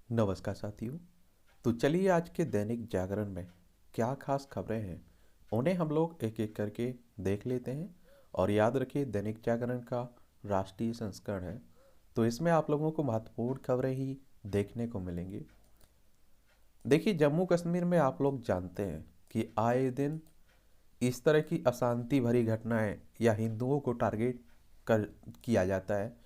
नमस्कार साथियों। तो चलिए आज के दैनिक जागरण में क्या खास खबरें हैं उन्हें हम लोग एक एक करके देख लेते हैं। और याद रखिए दैनिक जागरण का राष्ट्रीय संस्करण है, तो इसमें आप लोगों को महत्वपूर्ण खबरें ही देखने को मिलेंगी। देखिए, जम्मू कश्मीर में आप लोग जानते हैं कि आए दिन इस तरह की अशांति भरी घटनाएं या हिंदुओं को टारगेट कर किया जाता है।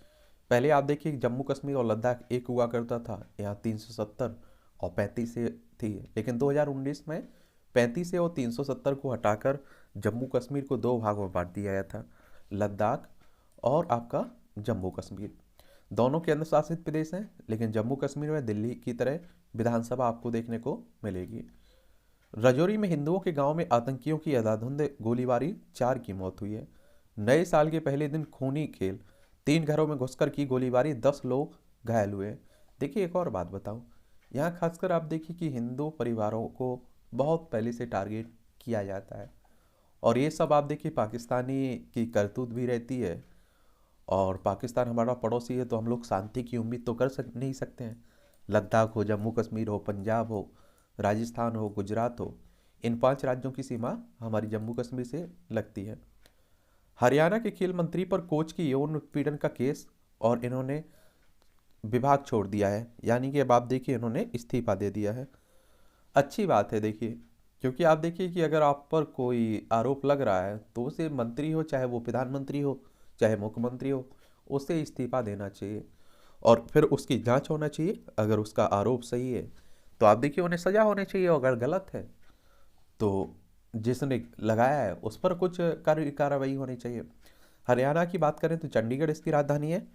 पहले आप देखिए, जम्मू कश्मीर और लद्दाख एक हुआ करता था, यहाँ 370 और 35 से थी। लेकिन 2019 में 35 से और 370 को हटाकर जम्मू कश्मीर को दो भागों में बांट दिया गया था, लद्दाख और आपका जम्मू कश्मीर। दोनों केंद्र शासित प्रदेश हैं, लेकिन जम्मू कश्मीर में दिल्ली की तरह विधानसभा आपको देखने को मिलेगी। राजौरी में हिंदुओं के गांव में आतंकियों की अंधाधुंध गोलीबारी, 4 की मौत हुई है। नए साल के पहले दिन खूनी खेल, 3 घरों में घुसकर की गोलीबारी, 10 लोग घायल हुए। देखिए, एक और बात बताऊं, यहाँ खासकर आप देखिए कि हिंदू परिवारों को बहुत पहले से टारगेट किया जाता है। और ये सब आप देखिए पाकिस्तानी की करतूत भी रहती है। और पाकिस्तान हमारा पड़ोसी है, तो हम लोग शांति की उम्मीद तो नहीं सकते हैं। लद्दाख हो, जम्मू कश्मीर हो, पंजाब हो, राजस्थान हो, गुजरात हो, इन 5 राज्यों की सीमा हमारी जम्मू कश्मीर से लगती है। हरियाणा के खेल मंत्री पर कोच की यौन उत्पीड़न का केस, और इन्होंने विभाग छोड़ दिया है, यानी कि अब आप देखिए इन्होंने इस्तीफा दे दिया है। अच्छी बात है देखिए, क्योंकि आप देखिए कि अगर आप पर कोई आरोप लग रहा है तो उसे मंत्री हो, चाहे वो प्रधानमंत्री हो, चाहे मुख्यमंत्री हो, उसे इस्तीफा देना चाहिए और फिर उसकी जांच होना चाहिए। अगर उसका आरोप सही है तो आप देखिए उन्हें सजा होनी चाहिए, और अगर गलत है तो जिसने लगाया है उस पर कुछ कार्रवाई होनी चाहिए। हरियाणा की बात करें तो चंडीगढ़ इसकी राजधानी है।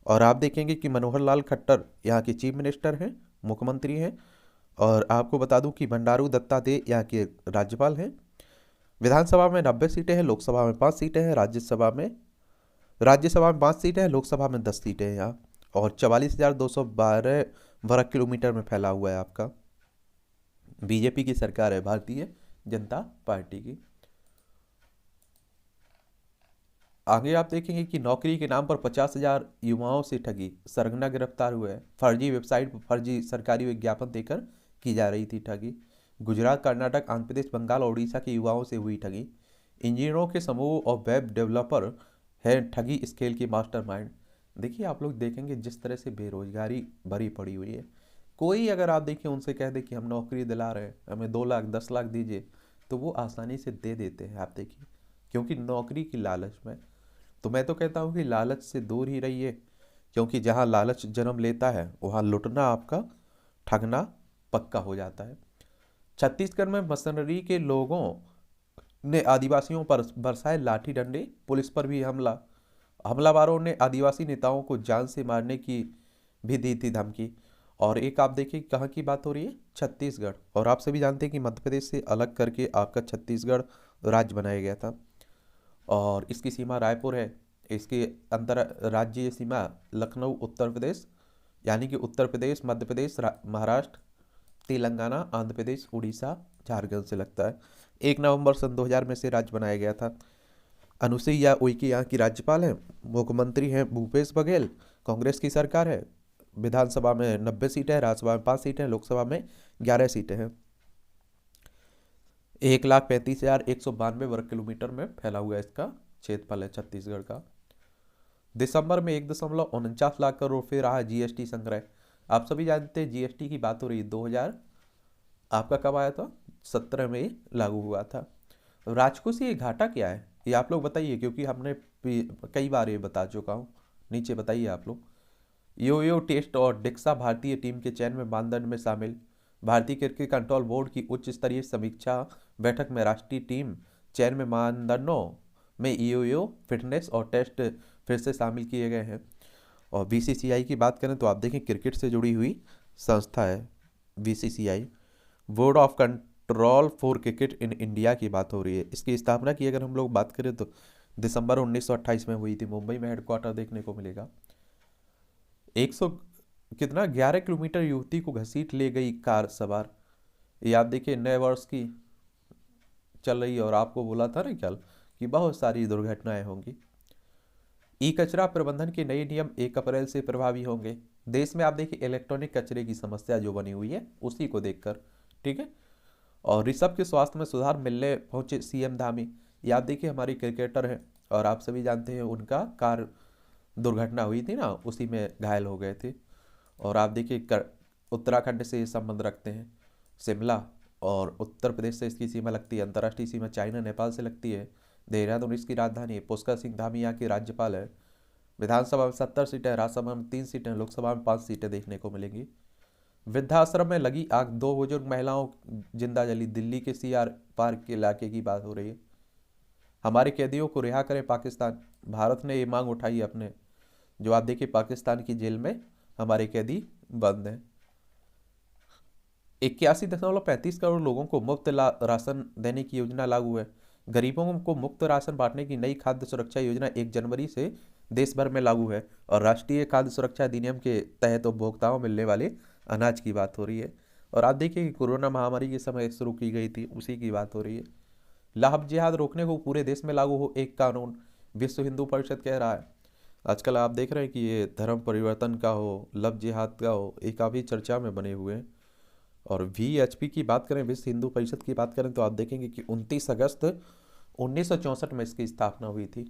और आप देखेंगे कि मनोहर लाल खट्टर यहाँ के चीफ मिनिस्टर हैं, मुख्यमंत्री हैं। और आपको बता दूं कि बंडारू दत्तात्रेय यहाँ के राज्यपाल हैं। विधानसभा में 90 सीटें हैं, लोकसभा में 5 सीटें हैं, राज्यसभा में 5 सीटें हैं, लोकसभा में 10 सीटें हैं यहाँ। और 44,212 वर्ग किलोमीटर में फैला हुआ है आपका। बीजेपी की सरकार है, भारतीय जनता पार्टी की। आगे आप देखेंगे कि नौकरी के नाम पर 50,000 युवाओं से ठगी, सरगना गिरफ्तार हुए हैं। फर्जी वेबसाइट पर फर्जी सरकारी विज्ञापन देकर की जा रही थी ठगी। गुजरात, कर्नाटक, आंध्र प्रदेश, बंगाल और उड़ीसा के युवाओं से हुई ठगी। इंजीनियरों के समूह और वेब डेवलपर है ठगी इस खेल की मास्टरमाइंड। देखिए, आप लोग देखेंगे जिस तरह से बेरोजगारी भरी पड़ी हुई है, कोई अगर आप देखिए उनसे कह दे कि हम नौकरी दिला रहे हैं, हमें 2 लाख 10 लाख दीजिए, तो वो आसानी से दे देते हैं आप देखिए, क्योंकि नौकरी की लालच में। तो मैं तो कहता हूँ कि लालच से दूर ही रहिए, क्योंकि जहाँ लालच जन्म लेता है वहाँ लुटना आपका, ठगना पक्का हो जाता है। छत्तीसगढ़ में मशीनरी के लोगों ने आदिवासियों पर बरसाए लाठी डंडे, पुलिस पर भी हमला। हमलावरों ने आदिवासी नेताओं को जान से मारने की भी दी थी धमकी। और एक आप देखिए कहाँ की बात हो रही है, छत्तीसगढ़। और आप सभी जानते हैं कि मध्य प्रदेश से अलग करके आपका छत्तीसगढ़ राज्य बनाया गया था, और इसकी सीमा रायपुर है। इसकी अंतर राज्यीय सीमा लखनऊ उत्तर प्रदेश, यानी कि उत्तर प्रदेश, मध्य प्रदेश, महाराष्ट्र, तेलंगाना, आंध्र प्रदेश, उड़ीसा, झारखंड से लगता है। 1 नवंबर सन 2000 में से राज्य बनाया गया था। अनुसुईया उइके यहाँ की राज्यपाल हैं। मुख्यमंत्री हैं भूपेश बघेल। कांग्रेस की सरकार है। विधानसभा में 90 सीटें हैं, राज्यसभा में 5 सीटें हैं, लोकसभा में 11 सीटें हैं। 1,35,192 वर्ग किलोमीटर में फैला हुआ इसका क्षेत्रफल है छत्तीसगढ़ का। दिसंबर में 1,49 लाख करोड़ रुपये रहा जीएसटी संग्रह। आप सभी जानते हैं जीएसटी की बात हो रही है, 2000 आपका कब आया था, 17 में लागू हुआ था। राजकोषीय घाटा क्या है ये आप लोग बताइए, क्योंकि हमने कई बार ये बता चुका हूँ। नीचे बताइए आप लोग। यो टेस्ट और डिक्सा भारतीय टीम के चयन में मानदंड में शामिल। भारतीय क्रिकेट कंट्रोल बोर्ड की उच्च स्तरीय समीक्षा बैठक में राष्ट्रीय टीम चयन में मानदंडों में यो फिटनेस और टेस्ट फिर से शामिल किए गए हैं। और बीसीसीआई की बात करें तो आप देखें किरकिट से जुड़ी हुई संस्था है BCCI, board of control for cricket in India की बात हो रही है। इसकी स्थापना की अगर हम लोग बात करें तो दिसंबर 1928 में हुई थी। मुंबई में हेडक्वार्टर देखने को मिलेगा। 100 कितना 11 किलोमीटर युवती को घसीट ले गई कार सवार। ये आप देखिए नए वर्ष की चल रही है, और आपको बोला था ना कल कि बहुत सारी दुर्घटनाएं होंगी। ई कचरा प्रबंधन के नए नियम 1 अप्रैल से प्रभावी होंगे। देश में आप देखिए इलेक्ट्रॉनिक कचरे की समस्या जो बनी हुई है उसी को देखकर, ठीक है। और ऋषभ के स्वास्थ्य में सुधार मिलने पहुंचे सीएम धामी। ये आप देखिए हमारी क्रिकेटर हैं और आप सभी जानते हैं उनका कार दुर्घटना हुई थी ना, उसी में घायल हो गए थे। और आप देखिए उत्तराखंड से ये संबंध रखते हैं, शिमला और उत्तर प्रदेश से इसकी सीमा लगती है, अंतर्राष्ट्रीय सीमा चाइना नेपाल से लगती है। देहरादून इसकी राजधानी है। पुष्कर सिंह धामी यहाँ के राज्यपाल है। विधानसभा में 70 सीटें, राज्यसभा में 3 सीटें, लोकसभा में 5 सीटें देखने को मिलेंगी। वृद्धाश्रम में लगी आग, 2 बुजुर्ग महिलाओं जिंदा जली। दिल्ली के सीआर पार्क के इलाके की बात हो रही है। हमारे कैदियों को रिहा करें पाकिस्तान, भारत ने ये मांग उठाई है अपने। जो आप देखिए पाकिस्तान की जेल में हमारे कैदी बंद हैं। 81.35 करोड़ लोगों को मुफ्त राशन देने की योजना लागू है। गरीबों को मुफ्त राशन बांटने की नई खाद्य सुरक्षा योजना 1 जनवरी से देश भर में लागू है। और राष्ट्रीय खाद्य सुरक्षा अधिनियम के तहत उपभोक्ताओं मिलने वाले अनाज की बात हो रही है। और आप देखिए कि कोरोना महामारी के समय शुरू की गई थी, उसी की बात हो रही है। लाभ जिहाद रोकने को पूरे देश में लागू हो एक कानून, विश्व हिंदू परिषद कह रहा है। आजकल आप देख रहे हैं कि ये धर्म परिवर्तन का हो, लव जिहाद का हो, ये काफ़ी चर्चा में बने हुए हैं। और VHP की बात करें, विश्व हिंदू परिषद की बात करें, तो आप देखेंगे कि 29 अगस्त 1964 में इसकी स्थापना हुई थी।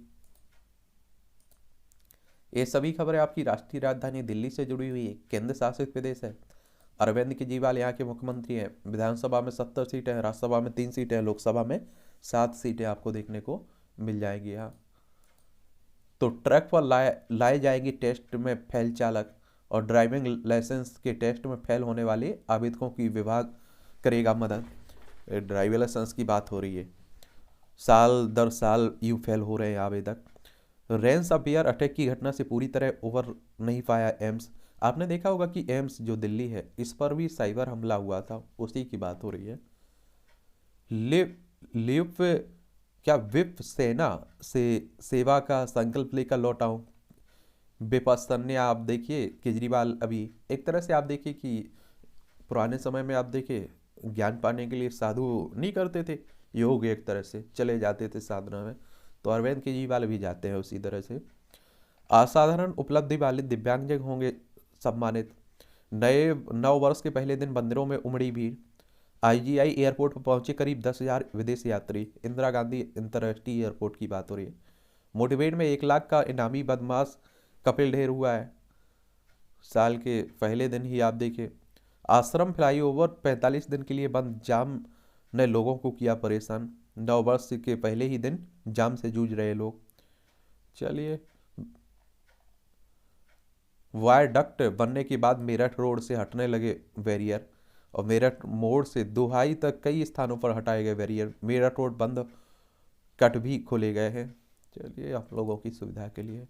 ये सभी खबरें आपकी राष्ट्रीय राजधानी दिल्ली से जुड़ी हुई है, केंद्र शासित प्रदेश है। अरविंद केजरीवाल यहाँ के मुख्यमंत्री हैं। विधानसभा में 70 सीटें हैं, राज्यसभा में 3 सीटें हैं, लोकसभा में 7 सीटें आपको देखने को मिल जाएंगी यहाँ। तो ट्रक पर लाए जाएंगे टेस्ट में फेल चालक, और ड्राइविंग लाइसेंस के टेस्ट में फेल होने वाले आवेदकों की विभाग करेगा मदद। ड्राइविंग लाइसेंस की बात हो रही है, साल दर साल यूँ फेल हो रहे हैं आवेदक। रेंस अफेयर अटैक की घटना से पूरी तरह उबर नहीं पाया एम्स। आपने देखा होगा कि एम्स जो दिल्ली है, इस पर भी साइबर हमला हुआ था, उसी की बात हो रही है। लिव लिव क्या विप सेना से सेवा का संकल्प लेकर लौट आऊं। विपස්සन्या आप देखिए केजरीवाल अभी एक तरह से आप देखिए कि पुराने समय में आप देखिए ज्ञान पाने के लिए साधु नहीं करते थे, योग एक तरह से चले जाते थे साधना में, तो अरविंद केजरीवाल भी जाते हैं उसी तरह से। असाधारण उपलब्धि वाले दिव्यांगजन होंगे सम्मानित। नए नव वर्ष के पहले दिन मंदिरों में उमड़ी भीड़। IGI एयरपोर्ट पर पहुंचे करीब 10,000 विदेशी यात्री। इंदिरा गांधी अंतर्राष्ट्रीय एयरपोर्ट की बात हो रही है। मोटिवेट में 1 लाख का इनामी बदमाश कपिल ढेर हुआ है। साल के पहले दिन ही आप देखिए आश्रम फ्लाईओवर 45 दिन के लिए बंद, जाम ने लोगों को किया परेशान। नव वर्ष के पहले ही दिन जाम से जूझ रहे लोग। चलिए, वायडक्ट बनने के बाद मेरठ रोड से हटने लगे बैरियर, और मेरठ मोड़ से दुहाई तक कई स्थानों पर हटाए गए बैरियर। मेरठ रोड बंद, कट भी खोले गए हैं। चलिए, आप लोगों की सुविधा के लिए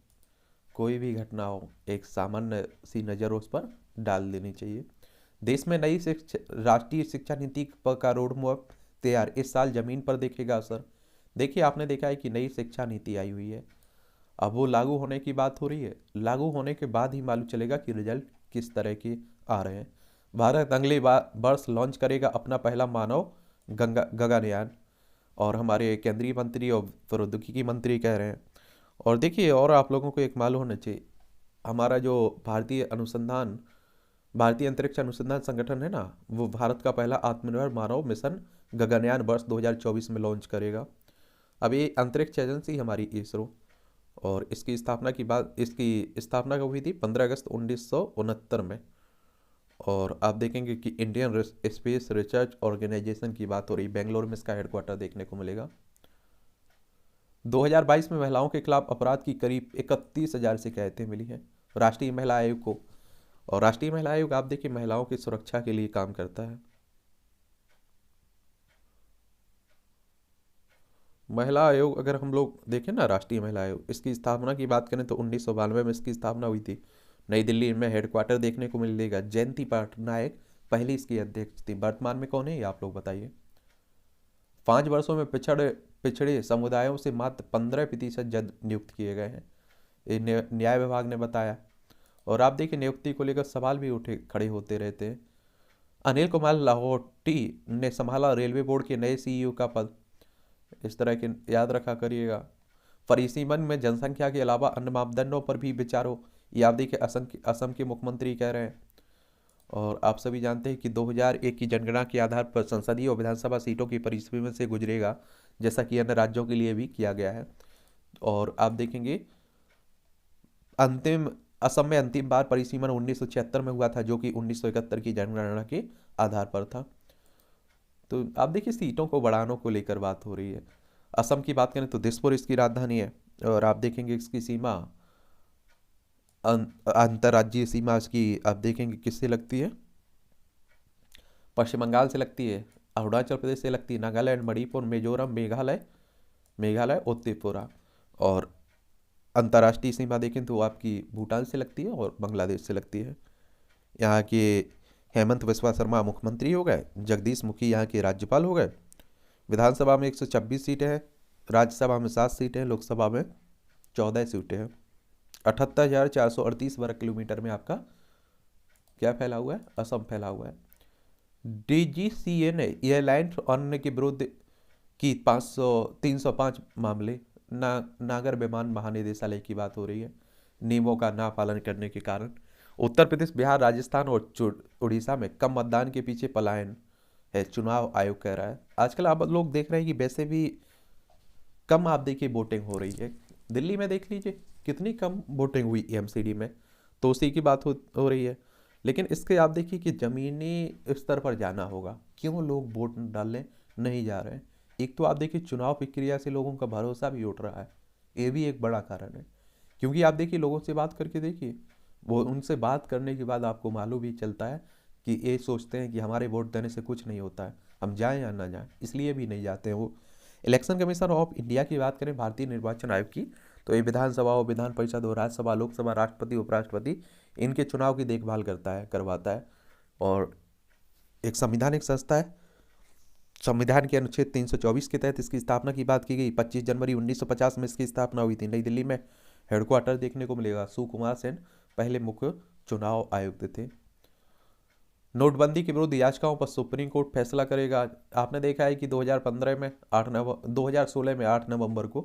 कोई भी घटना हो, एक सामान्य सी नज़र उस पर डाल देनी चाहिए। देश में नई राष्ट्रीय शिक्षा नीति का रोड मैप तैयार, इस साल जमीन पर देखेगा असर। देखिए, आपने देखा है कि नई शिक्षा नीति आई हुई है, अब वो लागू होने की बात हो रही है। लागू होने के बाद ही मालूम चलेगा कि रिजल्ट किस तरह के आ रहे हैं। भारत अगले वर्ष लॉन्च करेगा अपना पहला मानव गगनयान, और हमारे केंद्रीय मंत्री और प्रौद्योगिकी मंत्री कह रहे हैं। और देखिए, और आप लोगों को एक मालूम होना चाहिए, हमारा जो भारतीय अंतरिक्ष अनुसंधान संगठन है ना, वो भारत का पहला आत्मनिर्भर मानव मिशन गगनयान वर्ष 2024 में लॉन्च करेगा। अब ये अंतरिक्ष एजेंसी हमारी इसरो, और इसकी स्थापना कब हुई थी? 15 अगस्त 1969 में। और आप देखेंगे कि इंडियन स्पेस रिसर्च ऑर्गेनाइजेशन की बात हो रही, बेंगलोर में इसका हेडक्वार्टर देखने को मिलेगा। 2022 में महिलाओं के खिलाफ अपराध की करीब 31,000 शिकायतें मिली हैं राष्ट्रीय महिला आयोग को। और राष्ट्रीय महिला आयोग आप देखिए महिलाओं की सुरक्षा के लिए काम करता है। महिला आयोग अगर हम लोग देखें ना, राष्ट्रीय महिला आयोग, इसकी स्थापना की बात करें तो 1992 में इसकी स्थापना हुई थी। नई दिल्ली में हेडक्वार्टर देखने को मिलेगा। जयंती पटनायक पहली इसकी अध्यक्ष थी। वर्तमान में कौन है ये आप लोग बताइए। 5 वर्षों में पिछड़े समुदायों से मात्र 15% जज नियुक्त किए गए हैं, ये न्याय विभाग ने बताया। और आप देखिए नियुक्ति को लेकर सवाल भी खड़े होते रहते हैं। अनिल कुमार लाहौटी ने संभाला रेलवे बोर्ड के नए CEO का पद, इस तरह के याद रखा करिएगा। फरीसीमन में जनसंख्या के अलावा अन्य मापदंडों पर भी विचार हो, ये आप देखिए असम के मुख्यमंत्री कह रहे हैं। और आप सभी जानते हैं कि 2001 की जनगणना के आधार पर संसदीय और विधानसभा सीटों की परिसीमन से गुजरेगा, जैसा कि अन्य राज्यों के लिए भी किया गया है। और आप देखेंगे अंतिम असम में अंतिम बार परिसीमन 1976 में हुआ था, जो कि 1971 की जनगणना के आधार पर था। तो आप देखिए सीटों को बढ़ाने को लेकर बात हो रही है। असम की बात करें तो दिसपुर इसकी राजधानी है। और आप देखेंगे इसकी सीमा अंतर्राज्यीय सीमा इसकी आप देखेंगे किससे लगती है, पश्चिम बंगाल से लगती है, अरुणाचल प्रदेश से लगती है, नागालैंड, मणिपुर, मिजोरम, मेघालय और त्रिपुरा। और अंतर्राष्ट्रीय सीमा देखें तो आपकी भूटान से लगती है और बांग्लादेश से लगती है। यहाँ के हेमंत बिस्वा शर्मा मुख्यमंत्री हो गए, जगदीश मुखी यहाँ के राज्यपाल हो गए। विधानसभा में 126 सीटें हैं, राज्यसभा में 7 सीटें हैं, लोकसभा में 14 सीटें हैं। 78,438 वर्ग किलोमीटर में आपका क्या फैला हुआ है, असम फैला हुआ है। डीजीसीए ने एयरलाइन अन्य के विरुद्ध की 305 मामले। नागर विमान महानिदेशालय की बात हो रही है, नियमों का ना पालन करने के कारण। उत्तर प्रदेश, बिहार, राजस्थान और उड़ीसा में कम मतदान के पीछे पलायन है, चुनाव आयोग कह रहा है। आजकल आप लोग देख रहे हैं कि वैसे भी कम आप देखिए वोटिंग हो रही है। दिल्ली में देख लीजिए कितनी कम वोटिंग हुई एमसीडी में, तो उसी की बात हो रही है। लेकिन इसके आप देखिए कि ज़मीनी स्तर पर जाना होगा, क्यों लोग वोट डालने नहीं जा रहे हैं। एक तो आप देखिए चुनाव प्रक्रिया से लोगों का भरोसा भी उठ रहा है, ये भी एक बड़ा कारण है। क्योंकि आप देखिए लोगों से बात करके देखिए, वो उनसे बात करने के बाद आपको मालूम भी चलता है कि ये सोचते हैं कि हमारे वोट देने से कुछ नहीं होता है, हम जाएं या ना जाएं, इसलिए भी नहीं जाते हैं वो। इलेक्शन कमीशन ऑफ इंडिया की बात करें, भारतीय निर्वाचन आयोग की, तो ये विधानसभा और विधान परिषद और राज्यसभा, लोकसभा, राष्ट्रपति, उपराष्ट्रपति, इनके चुनाव की देखभाल करवाता है। और एक संवैधानिक संस्था है। संविधान के अनुच्छेद 324 के तहत इसकी स्थापना की बात की गई। 25 जनवरी 1950 में इसकी स्थापना हुई थी। नई दिल्ली में हेडक्वार्टर देखने को मिलेगा। सुकुमार सेन पहले मुख्य चुनाव आयुक्त थे। नोटबंदी के विरुद्ध याचिकाओं पर सुप्रीम कोर्ट फैसला करेगा। आपने देखा है कि 2016 में 8 नवंबर को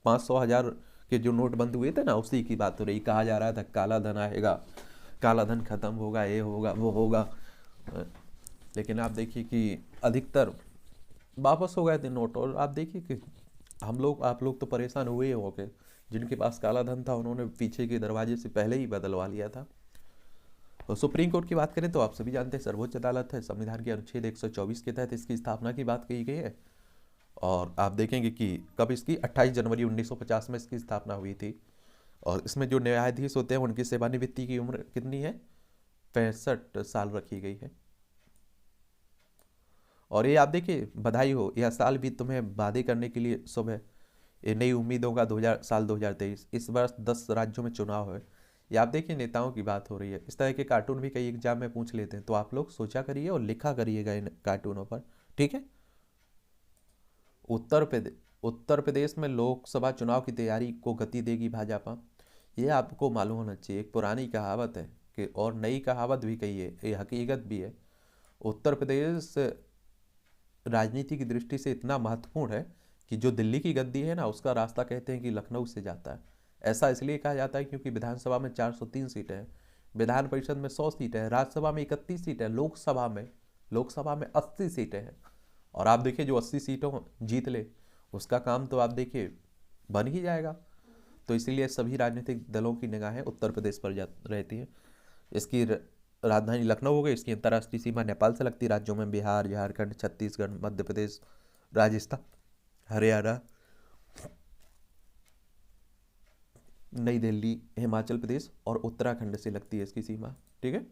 500,000 के जो नोट बंद हुए थे ना, उसी की बात हो रही। कहा जा रहा था काला धन आएगा, काला धन खत्म होगा, ये होगा वो होगा, लेकिन आप देखिए कि अधिकतर वापस हो गए थे नोट। और आप देखिए कि आप लोग तो परेशान हुए हो गए। जिनके पास काला धन था उन्होंने पीछे के दरवाजे से पहले ही बदलवा लिया था। और सुप्रीम कोर्ट की बात करें तो आप सभी जानते हैं सर्वोच्च अदालत है। संविधान के अनुच्छेद 124 के तहत इसकी स्थापना की बात कही गई है। और आप देखेंगे कि कब इसकी 28 जनवरी 1950 में इसकी स्थापना हुई थी। और इसमें जो न्यायाधीश होते हैं उनकी सेवानिवृत्ति की उम्र कितनी है, 65 साल रखी गई है। और ये आप देखिए बधाई हो, यह साल भी तुम्हें वादे करने के लिए शुभ है। ये नई उम्मीदों का 2023। इस वर्ष 10 राज्यों में चुनाव है। ये आप देखिए नेताओं की बात हो रही है। इस तरह के कार्टून भी कई एग्जाम में पूछ लेते हैं, तो आप लोग सोचा करिए और लिखा करिएगा इन कार्टूनों पर, ठीक है। उत्तर प्रदेश में लोकसभा चुनाव की तैयारी को गति देगी भाजपा। ये आपको मालूम होना चाहिए। एक पुरानी कहावत है कि, और नई कहावत भी कही है, ये हकीकत भी है। उत्तर प्रदेश राजनीति की दृष्टि से इतना महत्वपूर्ण है कि जो दिल्ली की गद्दी है ना, उसका रास्ता कहते हैं कि लखनऊ से जाता है। ऐसा इसलिए कहा जाता है क्योंकि विधानसभा में 403 सीटें हैं, विधान परिषद में 100 सीटें हैं, राज्यसभा में 31 सीटें हैं, लोकसभा में 80 सीटें हैं। और आप देखिए जो 80 सीटों जीत ले उसका काम तो आप देखिए बन ही जाएगा। तो इसीलिए सभी राजनीतिक दलों की निगाहें उत्तर प्रदेश पर रहती हैं। इसकी राजधानी लखनऊ हो गई। इसकी अंतर्राष्ट्रीय सीमा नेपाल से लगती राज्यों में बिहार, झारखंड, छत्तीसगढ़, मध्य प्रदेश, राजस्थान, हरियाणा, नई दिल्ली, हिमाचल प्रदेश और उत्तराखंड से लगती है इसकी सीमा, ठीक है।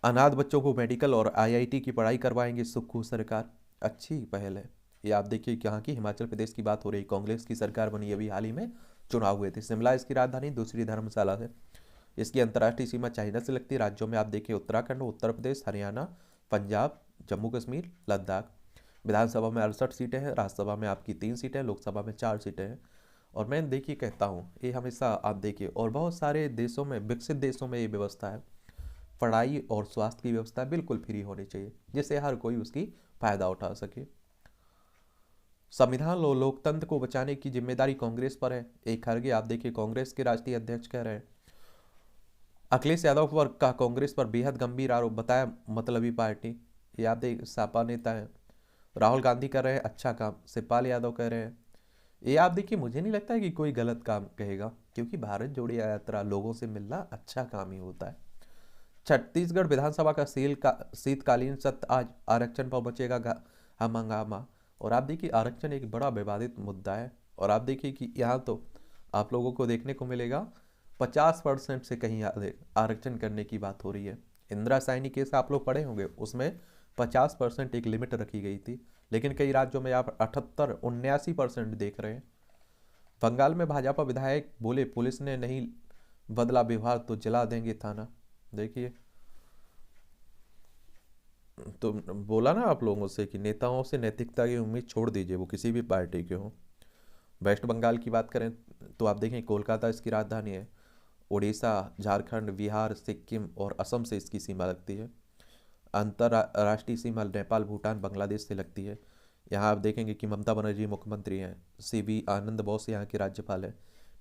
अनाथ बच्चों को मेडिकल और आईआईटी की पढ़ाई करवाएंगे सुक्खू सरकार, अच्छी पहल है। ये आप देखिए यहाँ की हिमाचल प्रदेश की बात हो रही। कांग्रेस की सरकार बनी, अभी हाल ही में चुनाव हुए थे। शिमला इसकी राजधानी, दूसरी धर्मशाला है। इसकी अंतर्राष्ट्रीय सीमा चाइना से लगती है। राज्यों में आप देखिए उत्तराखंड, उत्तर प्रदेश, हरियाणा, पंजाब, जम्मू कश्मीर, लद्दाख। विधानसभा में 68 सीटें हैं, राज्यसभा में आपकी 3 सीटें, लोकसभा में 4 सीटें हैं। और मैं देखिए कहता हूँ ये हमेशा आप देखिए, और बहुत सारे देशों में, विकसित देशों में ये व्यवस्था है। पढ़ाई और स्वास्थ्य की व्यवस्था बिल्कुल फ्री होनी चाहिए, जिससे हर कोई उसकी फायदा उठा सके। संविधान और लोकतंत्र को बचाने की जिम्मेदारी कांग्रेस पर है। एक खड़गे आप देखिए कांग्रेस के राष्ट्रीय अध्यक्ष कह रहे हैं। अखिलेश यादव पर का कांग्रेस पर बेहद गंभीर आरोप, बताया मतलबी पार्टी। ये आप देख सपा नेता है। राहुल गांधी कर रहे हैं अच्छा काम, शिवपाल यादव कह रहे हैं। ये आप देखिए, मुझे नहीं लगता है कि कोई गलत काम कहेगा, क्योंकि भारत जोड़ो यात्रा, लोगों से मिलना अच्छा काम ही होता है। छत्तीसगढ़ विधानसभा का शीतकालीन सत्र आज, आरक्षण पर बचेगा हम हंगामा। और आप देखिए, आरक्षण एक बड़ा विवादित मुद्दा है। और आप देखिए कि यहाँ तो आप लोगों को देखने को मिलेगा 50% से कहीं आरक्षण करने की बात हो रही है। इंदिरा साइनी केस आप लोग पढ़े होंगे, उसमें 50% एक लिमिट रखी गई थी, लेकिन कई राज्यों में आप 78-79% देख रहे हैं। बंगाल में भाजपा विधायक बोले पुलिस ने नहीं बदला व्यवहार तो जला देंगे थाना। देखिए, तो बोला ना आप लोगों से कि नेताओं से नैतिकता की उम्मीद छोड़ दीजिए, वो किसी भी पार्टी के हों। वेस्ट बंगाल की बात करें तो आप देखें, कोलकाता इसकी राजधानी है। उड़ीसा, झारखंड, बिहार, सिक्किम और असम से इसकी सीमा लगती है। अंतर्राष्ट्रीय सीमा नेपाल, भूटान, बांग्लादेश से लगती है। यहाँ आप देखेंगे कि ममता बनर्जी मुख्यमंत्री हैं, सीवी आनंद बोस यहाँ के राज्यपाल हैं।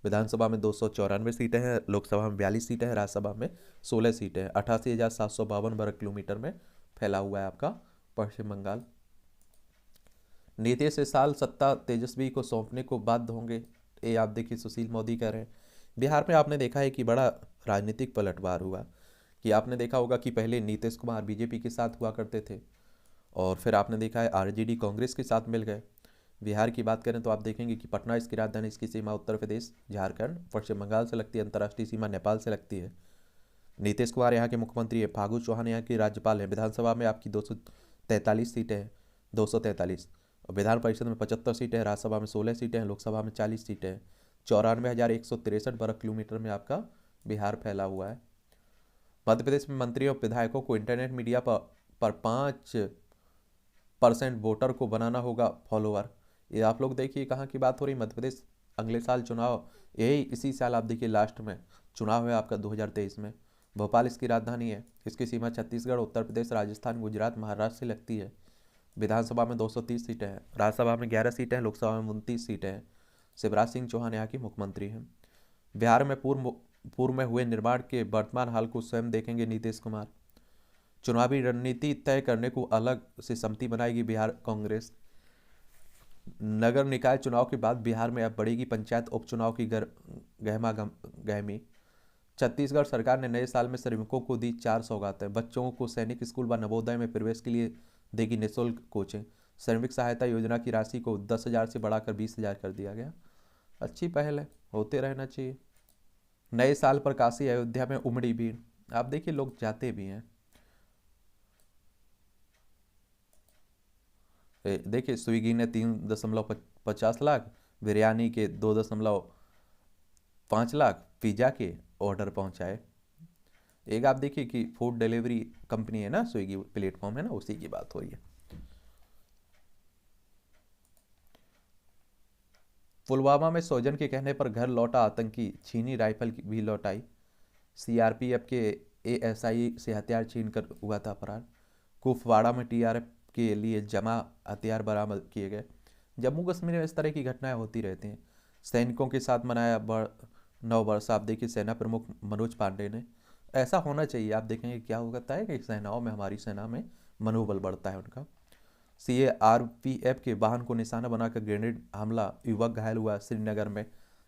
विधानसभा में 294 सीटें हैं, लोकसभा में 42 सीटें हैं, राज्यसभा में 16 सीटें हैं। 88,752 वर्ग किलोमीटर में फैला हुआ है आपका पश्चिम बंगाल। नीतीश इस साल सत्ता तेजस्वी को सौंपने को बाध्य होंगे, ये आप देखिए सुशील मोदी कह रहे हैं। बिहार में आपने देखा है कि बड़ा राजनीतिक पलटवार हुआ, कि आपने देखा होगा कि पहले नीतीश कुमार बीजेपी के साथ हुआ करते थे, और फिर आपने देखा है आरजेडी कांग्रेस के साथ मिल गए। बिहार की बात करें तो आप देखेंगे कि पटना इसकी राजधानी, इसकी सीमा उत्तर प्रदेश, झारखंड, पश्चिम बंगाल से लगती है, अंतर्राष्ट्रीय सीमा नेपाल से लगती है। नीतीश कुमार यहाँ के मुख्यमंत्री है, फागू चौहान यहाँ के राज्यपाल हैं। विधानसभा में आपकी 243 सीटें हैं, 243। और विधान परिषद में 75 सीटें हैं, राज्यसभा में 16 सीटें हैं, लोकसभा में 40 सीटें हैं। 94,163 वर्ग किलोमीटर में आपका बिहार फैला हुआ है। मध्य प्रदेश में मंत्री और विधायकों को इंटरनेट मीडिया पर 5% वोटर को बनाना होगा फॉलोअर। ये आप लोग देखिए कहाँ की बात हो रही। मध्य प्रदेश अगले साल चुनाव, यही इसी साल आप देखिए लास्ट में चुनाव है आपका 2023 में। भोपाल इसकी राजधानी है, इसकी सीमा छत्तीसगढ़, उत्तर प्रदेश, राजस्थान, गुजरात, महाराष्ट्र से लगती है। विधानसभा में 230 सीटें हैं, राज्यसभा में 11 सीटें हैं, लोकसभा में 29 सीटें हैं। शिवराज सिंह चौहान यहाँ के मुख्यमंत्री हैं। बिहार में पूर्व में हुए निर्माण के वर्तमान हाल को स्वयं देखेंगे नीतीश कुमार। चुनावी रणनीति तय करने को अलग से समिति बनाएगी बिहार कांग्रेस। नगर निकाय चुनाव के बाद बिहार में अब बढ़ेगी पंचायत उपचुनाव की गहमी। छत्तीसगढ़ सरकार ने नए साल में श्रमिकों को दी 4 सौगातें। बच्चों को सैनिक स्कूल व नवोदय में प्रवेश के लिए देगी निःशुल्क कोचिंग। श्रमिक सहायता योजना की राशि को 10,000 से बढ़ाकर 20,000 कर दिया गया। अच्छी पहल है, होते रहना चाहिए। नए साल पर काशी अयोध्या में उमड़ी भीड़, आप देखिए लोग जाते भी हैं। देखिए, स्विगी ने 3.50 लाख, बिरयानी के 2.5 लाख, पिज्ज़ा के ऑर्डर पहुंचाए। एक आप देखिए कि फूड डिलीवरी कंपनी है ना, स्विगी प्लेटफॉर्म है ना, उसी की बात हो रही है। पुलवामा में सौजन के कहने पर घर लौटा आतंकी, छीनी राइफल भी लौटाई। सीआरपीएफ के एएसआई से हथियार छीन कर हुआ था फरार। कुपवाड़ा में टीआरएफ के लिए जमा हथियार बरामद किए गए। जम्मू कश्मीर में इस तरह की घटनाएं होती रहती हैं। सैनिकों के साथ मनाया नव वर्ष, आप देखिए सेना प्रमुख मनोज पांडे ने। ऐसा होना चाहिए। आप देखेंगे क्या होता है कि सेनाओं में, हमारी सेना में मनोबल बढ़ता है उनका। सीआरपीएफ के वाहन को निशाना बनाकर ग्रेनेड हमला, युवक घायल हुआ श्रीनगर में।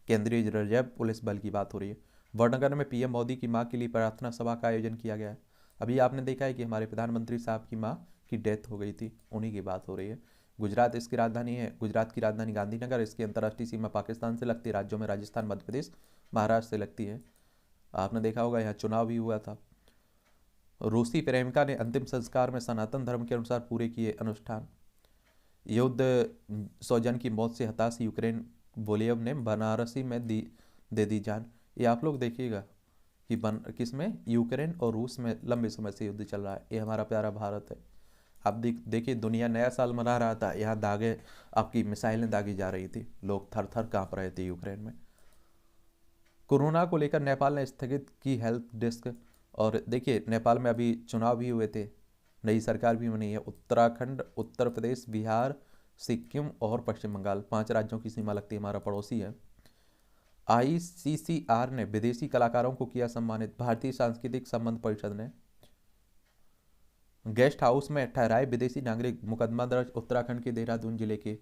केंद्रीय रिजर्व पुलिस बल की बात हो रही है। वडनगर में पीएम मोदी की मां के लिए प्रार्थना सभा का आयोजन किया गया है। अभी आपने देखा है कि हमारे प्रधानमंत्री साहब की मां की डेथ हो गई थी, उन्हीं की बात हो रही है। गुजरात इसकी राजधानी है, गुजरात की राजधानी गांधीनगर, इसकी अंतर्राष्ट्रीय सीमा पाकिस्तान से लगती है। राज्यों में राजस्थान, मध्य प्रदेश, महाराष्ट्र से लगती है। आपने देखा होगा यहाँ चुनाव भी हुआ था। रूसी प्रेमिका ने अंतिम संस्कार में सनातन धर्म के अनुसार पूरे किए अनुष्ठान। युद्ध सौजन की मौत से हताश यूक्रेन, वोलियव ने बनारसी में दे दी जान। ये आप लोग देखिएगा कि किसमें, यूक्रेन और रूस में लंबे समय से युद्ध चल रहा है। ये हमारा प्यारा भारत है। आप देखिए, दुनिया नया साल मना रहा था, यहाँ दागे आपकी मिसाइलें दागी जा रही थी, लोग थर थर कांप रहे थे यूक्रेन में। कोरोना को लेकर नेपाल ने स्थगित की हेल्थ डेस्क। और देखिए, नेपाल में अभी चुनाव भी हुए थे, नई सरकार भी बनी है। उत्तराखंड, उत्तर प्रदेश, बिहार, सिक्किम और पश्चिम बंगाल, 5 राज्यों की सीमा लगती है, हमारा पड़ोसी है। ICCR ने विदेशी कलाकारों को किया सम्मानित। भारतीय सांस्कृतिक संबंध परिषद ने गेस्ट हाउस में ठहराए विदेशी नागरिक। मुकदमा दर्ज उत्तराखंड के देहरादून जिले के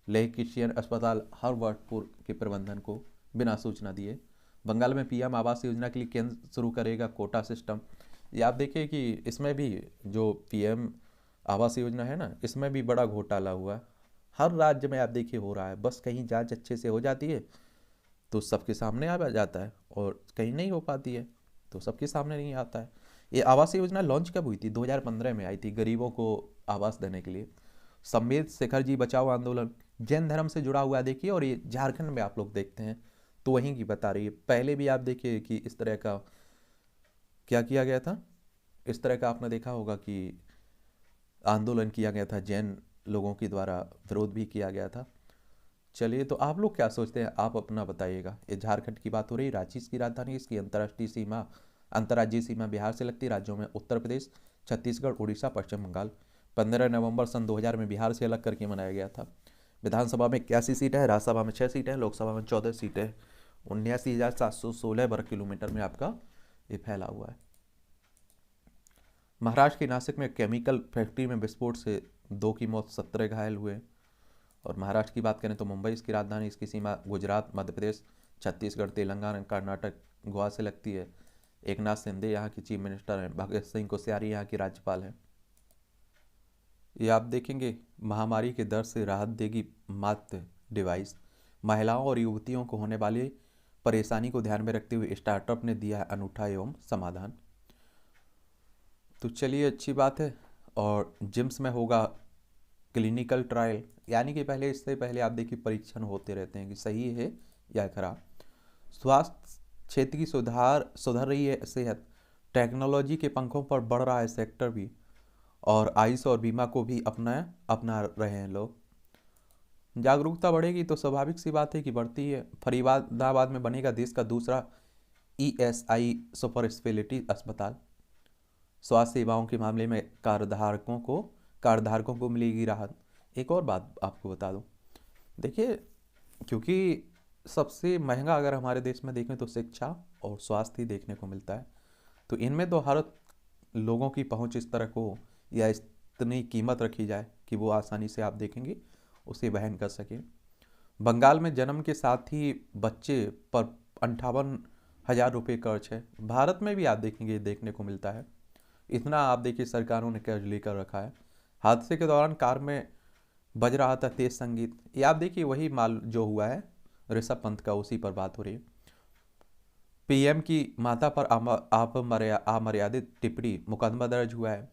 लेह क्रिश्चियन अस्पताल हरवर्टपुर के प्रबंधन को बिना सूचना दिए। बंगाल में PM आवास योजना के लिए केंद्र शुरू करेगा कोटा सिस्टम। ये आप देखिए कि इसमें भी जो PM आवास योजना है ना, इसमें भी बड़ा घोटाला हुआ है। हर राज्य में आप देखिए हो रहा है, बस कहीं जांच अच्छे से हो जाती है तो सबके सामने आ जाता है, और कहीं नहीं हो पाती है तो सबके सामने नहीं आता है। ये आवास योजना लॉन्च कब हुई थी? 2015 में आई थी, गरीबों को आवास देने के लिए। संबित शेखर जी बचाओ आंदोलन जैन धर्म से जुड़ा हुआ है देखिए, और ये झारखंड में आप लोग देखते हैं तो वहीं की बता रही है। पहले भी आप देखिए कि इस तरह का क्या किया गया था, इस तरह का आपने देखा होगा कि आंदोलन किया गया था, जैन लोगों के द्वारा विरोध भी किया गया था। चलिए, तो आप लोग क्या सोचते हैं, आप अपना बताइएगा। ये झारखंड की बात हो रही, रांची इसकी राजधानी, इसकी अंतर्राज्यीय सीमा बिहार से लगती। राज्यों में उत्तर प्रदेश, छत्तीसगढ़, उड़ीसा, पश्चिम बंगाल। 15 नवंबर सन 2000 में बिहार से अलग करके मनाया गया था। विधानसभा में 81 सीटें हैं, राज्यसभा में 6 सीटें हैं, लोकसभा में 14 सीटें हैं। 79,716 वर्ग किलोमीटर में आपका ये फैला हुआ है। महाराष्ट्र के नासिक में केमिकल फैक्ट्री में विस्फोट से 2 की मौत, 17 घायल हुए। और महाराष्ट्र की बात करें तो मुंबई इसकी राजधानी, इसकी सीमा गुजरात, मध्य प्रदेश, छत्तीसगढ़, तेलंगाना, कर्नाटक, गोवा से लगती है। एकनाथ शिंदे यहाँ की चीफ मिनिस्टर हैं। भगत सिंह कोश्यारी यहाँ की राज्यपाल हैं। ये आप देखेंगे महामारी के दर से राहत देगी मातृ डिवाइस। महिलाओं और युवतियों को होने वाली परेशानी को ध्यान में रखते हुए स्टार्टअप ने दिया है अनूठा एवं समाधान। तो चलिए, अच्छी बात है। और जिम्स में होगा क्लिनिकल ट्रायल, यानी कि इससे पहले आप देखिए परीक्षण होते रहते हैं कि सही है या खराब। स्वास्थ्य क्षेत्र की सुधर रही है सेहत। टेक्नोलॉजी के पंखों पर बढ़ रहा है सेक्टर भी, और आयुष और बीमा को भी अपना रहे हैं लोग। जागरूकता बढ़ेगी तो स्वाभाविक सी बात है कि बढ़ती है। फरीदाबाद में बनेगा देश का दूसरा ESI सुपर स्पेशलिटी अस्पताल। स्वास्थ्य सेवाओं के मामले में कारधारकों को मिलेगी राहत। एक और बात आपको बता दूं, देखिए, क्योंकि सबसे महंगा अगर हमारे देश में देखें तो शिक्षा और स्वास्थ्य ही देखने को मिलता है, तो इनमें तो हर लोगों की पहुंच इस तरह को या इतनी कीमत रखी जाए कि वो आसानी से आप देखेंगे उसे वहन कर सकें। बंगाल में जन्म के साथ ही बच्चे पर 58,000 रुपये कर्ज है। भारत में भी आप देखेंगे देखने को मिलता है। इतना आप देखिए सरकारों ने कर्ज लेकर रखा है। हादसे के दौरान कार में बज रहा था तेज संगीत। ये आप देखिए वही माल जो हुआ है ऋषभ पंत का, उसी पर बात हो रही है। PM की माता पर अमर्यादित टिप्पणी, मुकदमा दर्ज हुआ है।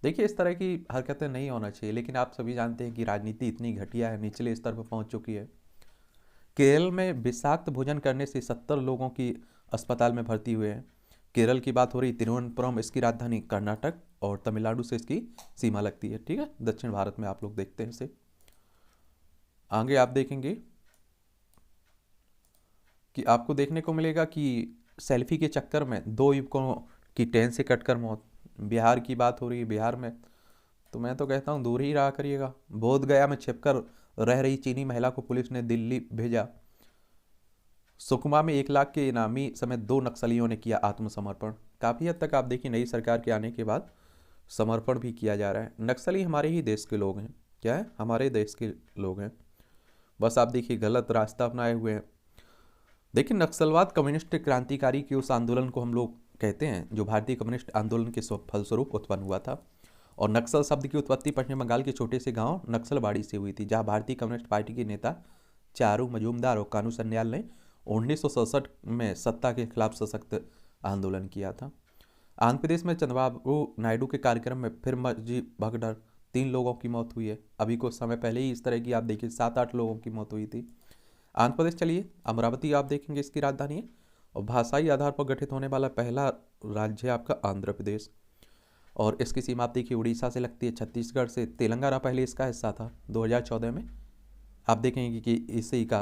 देखिए, इस तरह की हरकतें नहीं होना चाहिए, लेकिन आप सभी जानते हैं कि राजनीति इतनी घटिया है, निचले स्तर पर पहुंच चुकी है। केरल में विषाक्त भोजन करने से 70 लोगों की अस्पताल में भर्ती हुए हैं। केरल की बात हो रही, तिरुवनंतपुरम इसकी राजधानी, कर्नाटक और तमिलनाडु से इसकी सीमा लगती है। ठीक है, दक्षिण भारत में आप लोग देखते हैं इसे। आगे आप देखेंगे कि आपको देखने को मिलेगा कि सेल्फी के चक्कर में 2 युवकों की ट्रेन से कटकर मौत। बिहार की बात हो रही है, बिहार में तो मैं तो कहता हूँ दूर ही रहा करिएगा। बोधगया में छिपकर रह रही चीनी महिला को पुलिस ने दिल्ली भेजा। सुकमा में 1 लाख के इनामी समेत 2 नक्सलियों ने किया आत्मसमर्पण। काफ़ी हद तक आप देखिए नई सरकार के आने के बाद समर्पण भी किया जा रहा है। नक्सली हमारे ही देश के लोग हैं। क्या है? हमारे देश के लोग हैं। बस आप देखिए गलत रास्ता अपनाए हुए हैं। देखिए, नक्सलवाद कम्युनिस्ट क्रांतिकारी के उस आंदोलन को हम लोग कहते हैं जो भारतीय कम्युनिस्ट आंदोलन के फलस्वरूप उत्पन्न हुआ था। और नक्सल शब्द की उत्पत्ति पश्चिम बंगाल के छोटे से गांव नक्सलबाड़ी से हुई थी, जहां भारतीय कम्युनिस्ट पार्टी के नेता चारू मजूमदार और कानू सन्याल ने 1967 में सत्ता के खिलाफ सशक्त आंदोलन किया था। आंध्र प्रदेश में चंद्रबाबू नायडू के कार्यक्रम में फिर मची भगदड़, 3 लोगों की मौत हुई है। अभी कुछ समय पहले ही इस तरह की आप देखिए 7-8 लोगों की मौत हुई थी। आंध्र प्रदेश, चलिए अमरावती आप देखेंगे इसकी राजधानी है, और भाषाई आधार पर गठित होने वाला पहला राज्य है आपका आंध्र प्रदेश। और इसकी सीमा आप देखिए उड़ीसा से लगती है, छत्तीसगढ़ से। तेलंगाना पहले इसका हिस्सा था, 2014 में आप देखेंगे कि इसी का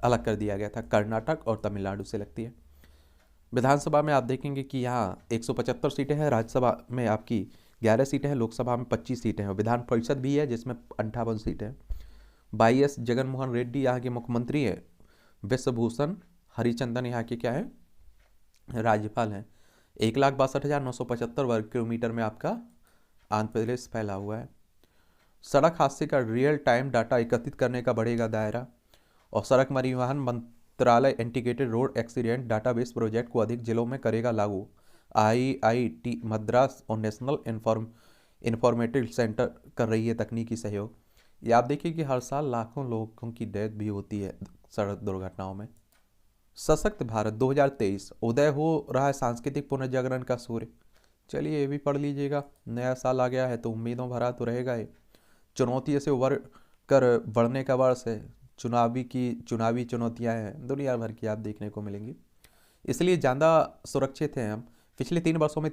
अलग कर दिया गया था। कर्नाटक और तमिलनाडु से लगती है। विधानसभा में आप देखेंगे कि यहाँ 175 सीटें हैं, राज्यसभा में आपकी 11 सीटें हैं, लोकसभा में 25 सीटें हैं, और विधान परिषद भी है जिसमें 58 सीटें हैं। YS जगनमोहन रेड्डी यहाँ के मुख्यमंत्री हैं। विश्वभूषण हरिचंदन यहाँ के क्या है, राज्यपाल हैं। 1,62,975 वर्ग किलोमीटर में आपका आंध्र प्रदेश फैला हुआ है। सड़क हादसे का रियल टाइम डाटा एकत्रित करने का बढ़ेगा दायरा, और सड़क परिवहन मंत्रालय integrated road accident database project को अधिक जिलों में करेगा लागू। IIT मद्रास और नेशनल इंफॉर्मेटिव सेंटर कर रही है तकनीकी सहयोग। ये आप देखिए कि हर साल लाखों लोगों की डेथ भी होती है सड़क दुर्घटनाओं में। सशक्त भारत 2023 उदय हो रहा है सांस्कृतिक पुनर्जागरण का सूर्य। चलिए ये भी पढ़ लीजिएगा, नया साल आ गया है तो उम्मीदों भरा तो रहेगा ही। चुनौती से उभर कर बढ़ने का वर्ष है। चुनावी चुनौतियां हैं दुनिया भर की, आप देखने को मिलेंगी, इसलिए ज़्यादा सुरक्षित हैं हम। पिछले 3 वर्षों में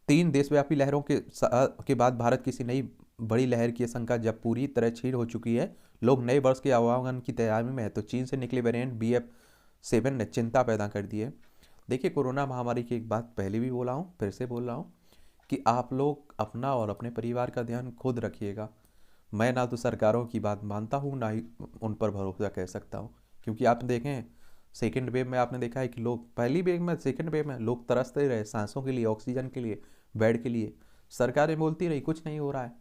तीन देशव्यापी लहरों के बाद भारत किसी नई बड़ी लहर की आशंका जब पूरी तरह छीड़ हो चुकी है, लोग नए वर्ष के आवागमन की तैयारी में है, तो चीन से निकले वेरिएंट BF7 ने चिंता पैदा कर दी है। देखिए, कोरोना महामारी की एक बात पहले भी बोला हूँ, फिर से बोल रहा हूँ कि आप लोग अपना और अपने परिवार का ध्यान खुद रखिएगा। मैं ना तो सरकारों की बात मानता हूँ, ना ही उन पर भरोसा कह सकता हूँ, क्योंकि आप देखें सेकेंड वेव में आपने देखा है कि लोग, पहली वेव में सेकेंड वेव में लोग तरसते रहे सांसों के लिए, ऑक्सीजन के लिए, बेड के लिए। सरकारें बोलती रही कुछ नहीं हो रहा है,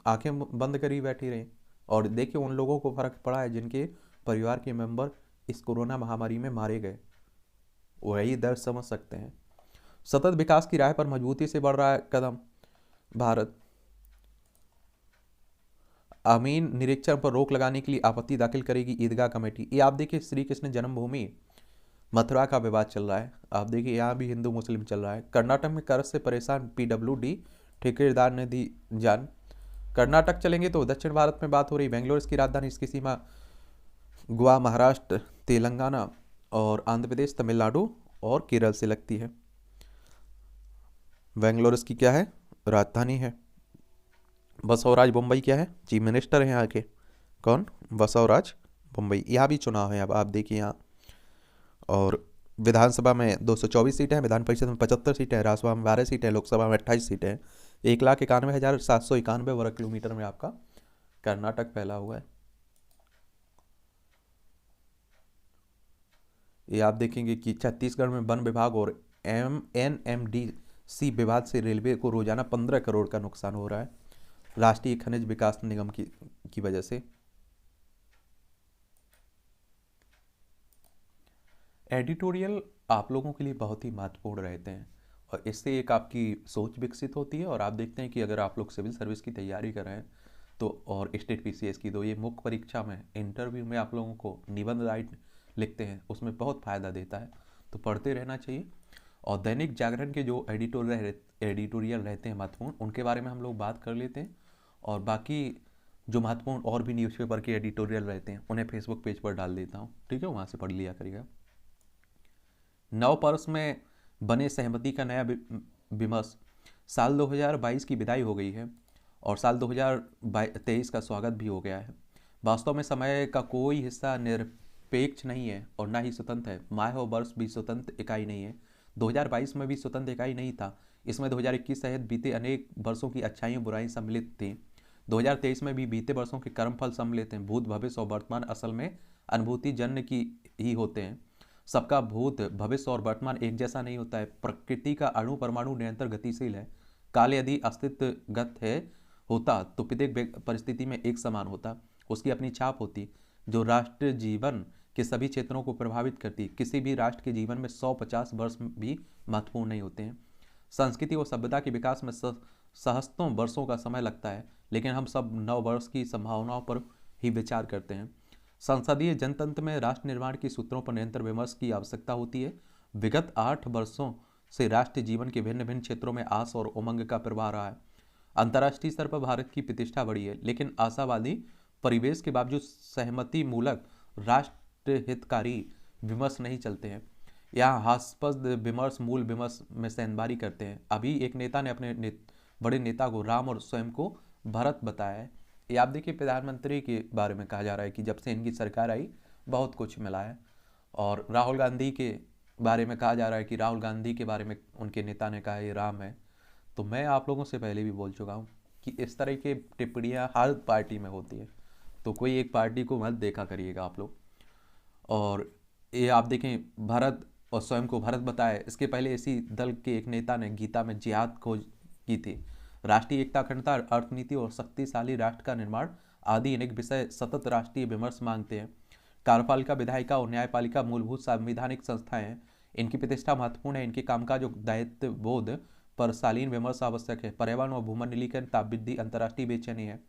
आंखें बंद करी बैठी रही, और देखिए उन लोगों को फर्क पड़ा है जिनके परिवार के मेंबर इस कोरोना महामारी में मारे गए। वही दर्द समझ सकते हैं। सतत विकास की राह पर मजबूती से बढ़ रहा है कदम भारत। अमीन निरीक्षण पर रोक लगाने के लिए आपत्ति दाखिल करेगी ईदगाह कमेटी। ये आप देखिए श्री कृष्ण जन्मभूमि मथुरा का विवाद चल रहा है, आप देखिए यहाँ भी हिंदू मुस्लिम चल रहा है। कर्नाटक में कर्ज से परेशान PWD ठेकेदार ने दी जान। कर्नाटक चलेंगे तो दक्षिण भारत में बात हो रही। बेंगलोर इसकी राजधानी, इसकी सीमा गोवा, महाराष्ट्र, तेलंगाना और आंध्र प्रदेश, तमिलनाडु और केरल से लगती है। बेंगलोर इसकी क्या है, राजधानी है। बसवराज मुंबई क्या है, चीफ मिनिस्टर है यहाँ के। कौन, बसवराज मुंबई। यहाँ भी चुनाव है, अब आप देखिए यहाँ। और विधानसभा में 224 सीटें हैं, विधान परिषद में 75 सीटें हैं, राज्यसभा में 12 सीटें हैं, लोकसभा में 28 सीटें हैं। 1,91,791 वर्ग किलोमीटर में आपका कर्नाटक फैला हुआ है। ये आप देखेंगे कि छत्तीसगढ़ में वन विभाग और NMDC विभाग से रेलवे को रोजाना 15 करोड़ का नुकसान हो रहा है, राष्ट्रीय खनिज विकास निगम की वजह से। एडिटोरियल आप लोगों के लिए बहुत ही महत्वपूर्ण रहते हैं, और इससे एक आपकी सोच विकसित होती है। और आप देखते हैं कि अगर आप लोग सिविल सर्विस की तैयारी कर रहे हैं तो, और स्टेट PCS की, तो ये मुख्य परीक्षा में, इंटरव्यू में आप लोगों को निबंध राइट लिखते हैं, उसमें बहुत फ़ायदा देता है, तो पढ़ते रहना चाहिए। और दैनिक जागरण के जो एडिटोरियल रहते हैं महत्वपूर्ण, उनके बारे में हम लोग बात कर लेते हैं। और बाकी जो महत्वपूर्ण और भी न्यूज़पेपर के एडिटोरियल रहते हैं उन्हें फेसबुक पेज पर डाल देता हूँ, ठीक है, वहाँ से पढ़ लिया करिएगा। नव वर्ष में बने सहमति का नया विमर्श। साल 2022 की विदाई हो गई है और साल 2023 का स्वागत भी हो गया है। वास्तव में समय का कोई हिस्सा निरपेक्ष नहीं है और ना ही स्वतंत्र है। माह और वर्ष भी स्वतंत्र इकाई नहीं है। 2022 में भी स्वतंत्र इकाई नहीं था, इसमें 2021 सहित बीते अनेक वर्षों की अच्छाइयाँ बुराई सम्मिलित थी। 2023 में भी बीते वर्षों के कर्मफल सम्मिलित हैं। भूत, भविष्य और वर्तमान असल में अनुभूति जन्य की ही होते हैं। सबका भूत, भविष्य और वर्तमान एक जैसा नहीं होता है। प्रकृति का अणु परमाणु निरंतर गतिशील है। काल यदि अस्तित्वगत है होता तो प्रत्येक परिस्थिति में एक समान होता, उसकी अपनी छाप होती जो राष्ट्र जीवन के सभी क्षेत्रों को प्रभावित करती। किसी भी राष्ट्र के जीवन में 150 वर्ष भी महत्वपूर्ण नहीं होते हैं। संस्कृति और सभ्यता के विकास में सहस्त्रों वर्षों का समय लगता है, लेकिन हम सब नव वर्ष की संभावनाओं पर ही विचार करते हैं। संसदीय जनतंत्र में राष्ट्र निर्माण के सूत्रों पर निरंतर विमर्श की आवश्यकता होती है। विगत 8 वर्षों से राष्ट्रीय जीवन के भिन्न भिन्न क्षेत्रों में आस और उमंग का प्रवाह रहा है। अंतर्राष्ट्रीय स्तर पर भारत की प्रतिष्ठा बढ़ी है, लेकिन आशावादी परिवेश के बावजूद सहमति मूलक राष्ट्र हितकारी विमर्श नहीं चलते हैं। यहाँ हास्यास्पद विमर्श मूल विमर्श में सेंधमारी करते हैं। अभी एक नेता ने अपने बड़े नेता को राम और स्वयं को भरत बताया है। ये आप देखिए प्रधानमंत्री के बारे में कहा जा रहा है कि जब से इनकी सरकार आई बहुत कुछ मिला है। और राहुल गांधी के बारे में कहा जा रहा है कि राहुल गांधी के बारे में उनके नेता ने कहा ये राम है। तो मैं आप लोगों से पहले भी बोल चुका हूँ कि इस तरह की टिप्पणियाँ हर पार्टी में होती है, तो कोई एक पार्टी को मत देखा करिएगा आप लोग। और ये आप देखें भारत और स्वयं को भारत बताया। इसके पहले इसी दल के एक नेता ने गीता में जिहाद खोज की थी। राष्ट्रीय एकता, अखंडता, अर्थनीति और शक्तिशाली राष्ट्र का निर्माण आदि अनेक विषय सतत राष्ट्रीय विमर्श मांगते हैं। कार्यपालिका, विधायिका और न्यायपालिका मूलभूत संवैधानिक संस्थाएं हैं। इनकी प्रतिष्ठा महत्वपूर्ण है। इनके कामकाज और दायित्व बोध पर शालीन विमर्श आवश्यक है। पर्यावरण और भूमंडलीकरण, तापवृद्धि, अंतर्राष्ट्रीय बेचैनी है,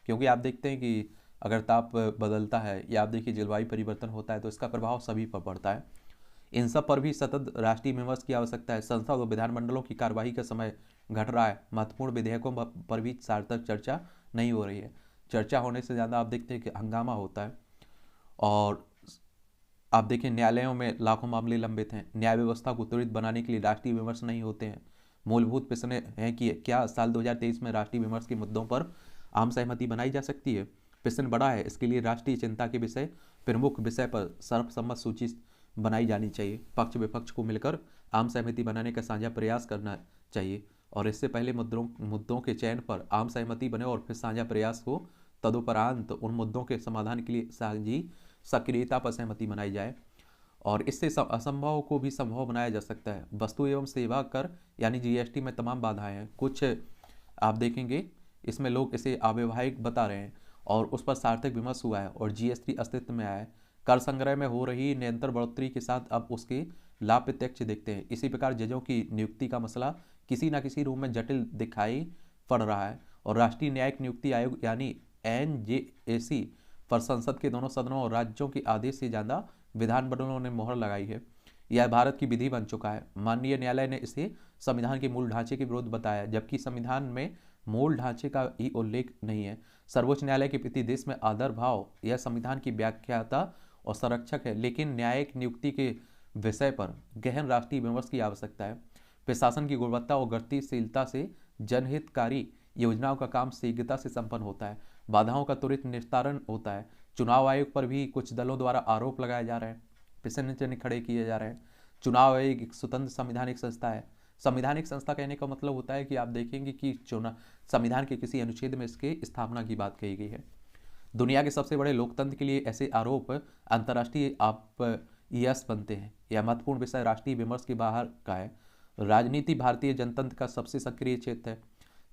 क्योंकि आप देखते हैं कि अगर ताप बदलता है या आप देखिए जलवायु परिवर्तन होता है तो इसका प्रभाव सभी पर पड़ता है। इन सब पर भी सतत राष्ट्रीय विमर्श की आवश्यकता है। संसद और विधानमंडलों की कार्यवाही का समय घट रहा है। महत्वपूर्ण विधेयकों पर भी सार्थक चर्चा नहीं हो रही है। चर्चा होने से ज़्यादा आप देखते हैं कि हंगामा होता है। और आप देखिए न्यायालयों में लाखों मामले लंबित हैं। न्याय व्यवस्था को त्वरित बनाने के लिए राष्ट्रीय विमर्श नहीं होते हैं। मूलभूत प्रश्न है कि क्या साल 2023 में राष्ट्रीय विमर्श के मुद्दों पर आम सहमति बनाई जा सकती है। प्रश्न बड़ा है। इसके लिए राष्ट्रीय चिंता के विषय, प्रमुख विषय पर सर्वसम्मत सूची बनाई जानी चाहिए। पक्ष विपक्ष को मिलकर आम सहमति बनाने का साझा प्रयास करना चाहिए और इससे पहले मुद्दों के चयन पर आम सहमति बने और फिर साझा प्रयास हो। तदुपरांत उन मुद्दों के समाधान के लिए साझी सक्रियता पर सहमति बनाई जाए और इससे असंभव को भी संभव बनाया जा सकता है। वस्तु एवं सेवा कर यानी जीएसटी में तमाम बाधाएं हैं। कुछ आप देखेंगे इसमें लोग इसे अव्यवहारिक बता रहे हैं और उस पर सार्थक विमर्श हुआ है और जीएसटी अस्तित्व में आया है। कर संग्रह में हो रही निरंतर बढ़ोतरी के साथ अब उसके लाभ प्रत्यक्ष दिखते हैं। इसी प्रकार जजों की नियुक्ति का मसला किसी न किसी रूप में जटिल दिखाई पड़ रहा है और राष्ट्रीय न्यायिक नियुक्ति आयोग यानी एनजेएसी पर संसद के दोनों सदनों और राज्यों के आदेश से ज़्यादा विधानमंडलों ने मोहर लगाई है। यह भारत की विधि बन चुका है। माननीय न्यायालय ने इसे संविधान के मूल ढांचे के विरुद्ध बताया, जबकि संविधान में मूल ढांचे का ही उल्लेख नहीं है। सर्वोच्च न्यायालय के प्रति देश में आदर भाव यह संविधान की व्याख्याता और संरक्षक है, लेकिन न्यायिक नियुक्ति के विषय पर गहन राष्ट्रीय विमर्श की आवश्यकता है। प्रशासन की गुणवत्ता और गतिशीलता से जनहितकारी योजनाओं का काम शीघ्रता से संपन्न होता है। बाधाओं का त्वरित निस्तारण होता है। चुनाव आयोग पर भी कुछ दलों द्वारा आरोप लगाए जा रहे हैं, प्रश्न खड़े किए जा रहे हैं। चुनाव आयोग एक स्वतंत्र संवैधानिक संस्था है। संवैधानिक संस्था कहने का मतलब होता है कि आप देखेंगे कि चुनाव संविधान के किसी अनुच्छेद में इसके स्थापना की बात कही गई है। दुनिया के सबसे बड़े लोकतंत्र के लिए ऐसे आरोप अंतर्राष्ट्रीय आप यस बनते हैं। यह महत्वपूर्ण विषय राष्ट्रीय विमर्श के बाहर का है। राजनीति भारतीय जनतंत्र का सबसे सक्रिय क्षेत्र है।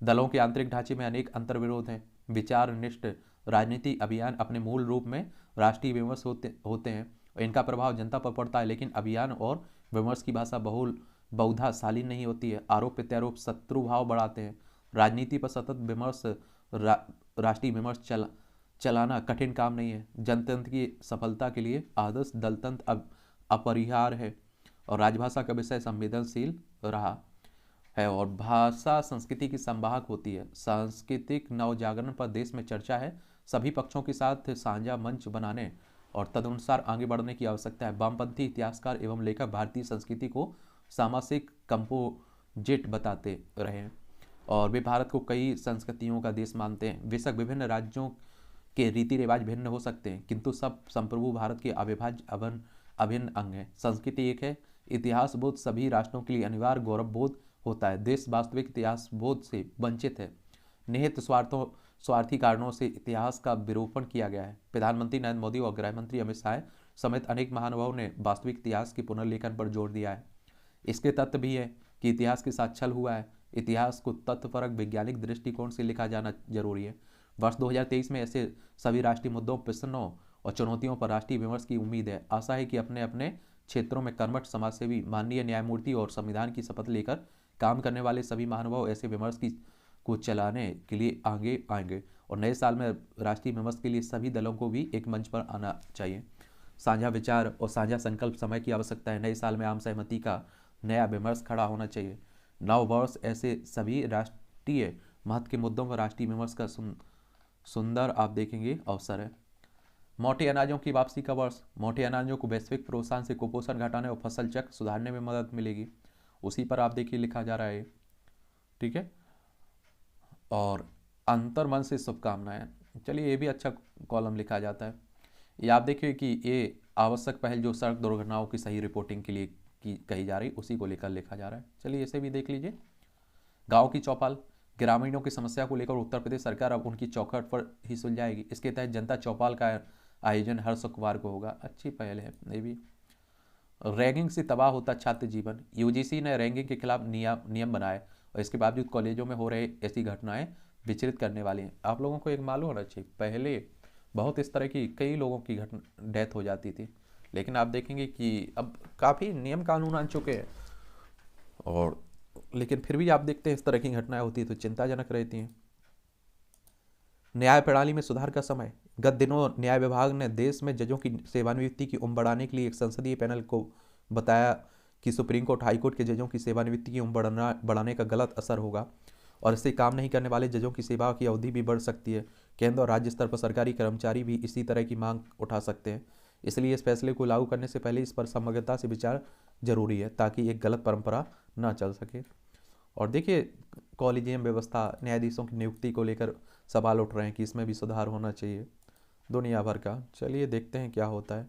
दलों के आंतरिक ढांचे में अनेक अंतर्विरोध हैं। विचारनिष्ठ राजनीति अभियान अपने मूल रूप में राष्ट्रीय विमर्श होते हैं और इनका प्रभाव जनता पर पड़ता है, लेकिन अभियान और विमर्श की भाषा बहुधा शालीन नहीं होती है। आरोप प्रत्यारोप शत्रु भाव बढ़ाते हैं। राजनीति पर सतत विमर्श राष्ट्रीय विमर्श चलाना कठिन काम नहीं है। जनतंत्र की सफलता के लिए आदर्श दलतंत्र अपरिहार्य है और राजभाषा का विषय संवेदनशील रहा है और भाषा संस्कृति की संवाहक होती है। सांस्कृतिक नवजागरण पर देश में चर्चा है। सभी पक्षों के साथ साझा मंच बनाने और तदनुसार आगे बढ़ने की आवश्यकता है। वामपंथी इतिहासकार एवं लेखक भारतीय संस्कृति को सामाजिक कंपोजिट बताते रहे हैं और वे भारत को कई संस्कृतियों का देश मानते हैं। बेशक विभिन्न राज्यों के रीति रिवाज भिन्न हो सकते हैं, किंतु सब संप्रभु भारत के अविभाज्य अभिन्न अंग हैं। संस्कृति एक है। इतिहास बोध सभी राष्ट्रों के लिए अनिवार्य गौरव बोध होता है। देश वास्तविक इतिहास बोध से वंचित है। निहित स्वार्थी कारणों से इतिहास का विरूपण किया गया है। प्रधानमंत्री नरेंद्र मोदी और गृह मंत्री अमित शाह समेत अनेक महानुभावों ने वास्तविक इतिहास के पुनर्लेखन पर जोर दिया है। इसके तथ्य भी है कि इतिहास के साथ छल हुआ है। इतिहास को तथ्यपरक वैज्ञानिक दृष्टिकोण से लिखा जाना जरूरी है। वर्ष 2023 में ऐसे सभी राष्ट्रीय मुद्दों, प्रश्नों और चुनौतियों पर राष्ट्रीय विमर्श की उम्मीद है। आशा है कि अपने अपने क्षेत्रों में कर्मठ समाजसेवी, माननीय न्यायमूर्ति और संविधान की शपथ लेकर काम करने वाले सभी महानुभाव ऐसे विमर्श को चलाने के लिए आगे आएंगे और नए साल में राष्ट्रीय विमर्श के लिए सभी दलों को भी एक मंच पर आना चाहिए। साझा विचार और साझा संकल्प समय की आवश्यकता है। नए साल में आम सहमति का नया विमर्श खड़ा होना चाहिए। नव वर्ष ऐसे सभी राष्ट्रीय महत्व के मुद्दों पर राष्ट्रीय विमर्श का सुंदर आप देखेंगे अवसर है। मोटे अनाजों की वापसी का वर्ष। मोटे अनाजों को वैश्विक प्रोत्साहन से कुपोषण घटाने और फसल चक्र सुधारने में मदद मिलेगी। उसी पर आप देखिए लिखा जा रहा है, ठीक है। और अंतर्मन से शुभकामनाएं। चलिए ये भी अच्छा कॉलम लिखा जाता है। ये आप देखिए कि ये आवश्यक पहल जो सड़क दुर्घटनाओं की सही रिपोर्टिंग के लिए कही जा रही, उसी को लेकर लिखा जा रहा है। चलिए इसे भी देख लीजिए। गाँव की चौपाल। ग्रामीणों की समस्या को लेकर उत्तर प्रदेश सरकार अब उनकी चौखट पर ही सुलझाएगी। इसके तहत जनता चौपाल का आयोजन हर शुक्रवार को होगा। अच्छी पहल है ये भी। रैगिंग से तबाह होता छात्र जीवन, यूजीसी ने रैगिंग के खिलाफ नियम बनाए और इसके बावजूद कॉलेजों में हो रहे ऐसी घटनाएं विचलित करने वाली हैं। आप लोगों को एक मालूम होना चाहिए, पहले बहुत इस तरह की कई लोगों की डेथ हो जाती थी, लेकिन आप देखेंगे कि अब काफ़ी नियम कानून आ चुके हैं, और लेकिन फिर भी आप देखते हैं इस तरह की घटनाएं होती है तो चिंताजनक रहती हैं। न्याय प्रणाली में सुधार का समय, गत दिनों न्याय विभाग ने देश में जजों की सेवानिवृत्ति की उम्र बढ़ाने के लिए एक संसदीय पैनल को बताया कि सुप्रीम कोर्ट हाईकोर्ट के जजों की सेवानिवृत्ति की उम्र बढ़ाने का गलत असर होगा और इससे काम नहीं करने वाले जजों की सेवा की अवधि भी बढ़ सकती है। केंद्र और राज्य स्तर पर सरकारी कर्मचारी भी इसी तरह की मांग उठा सकते हैं, इसलिए इस फैसले को लागू करने से पहले इस पर समग्रता से विचार जरूरी है ताकि एक गलत परंपरा ना चल सके। और देखिए, कॉलेजियम व्यवस्था, न्यायाधीशों की नियुक्ति को लेकर सवाल उठ रहे हैं कि इसमें भी सुधार होना चाहिए दुनिया भर का। चलिए देखते हैं क्या होता है।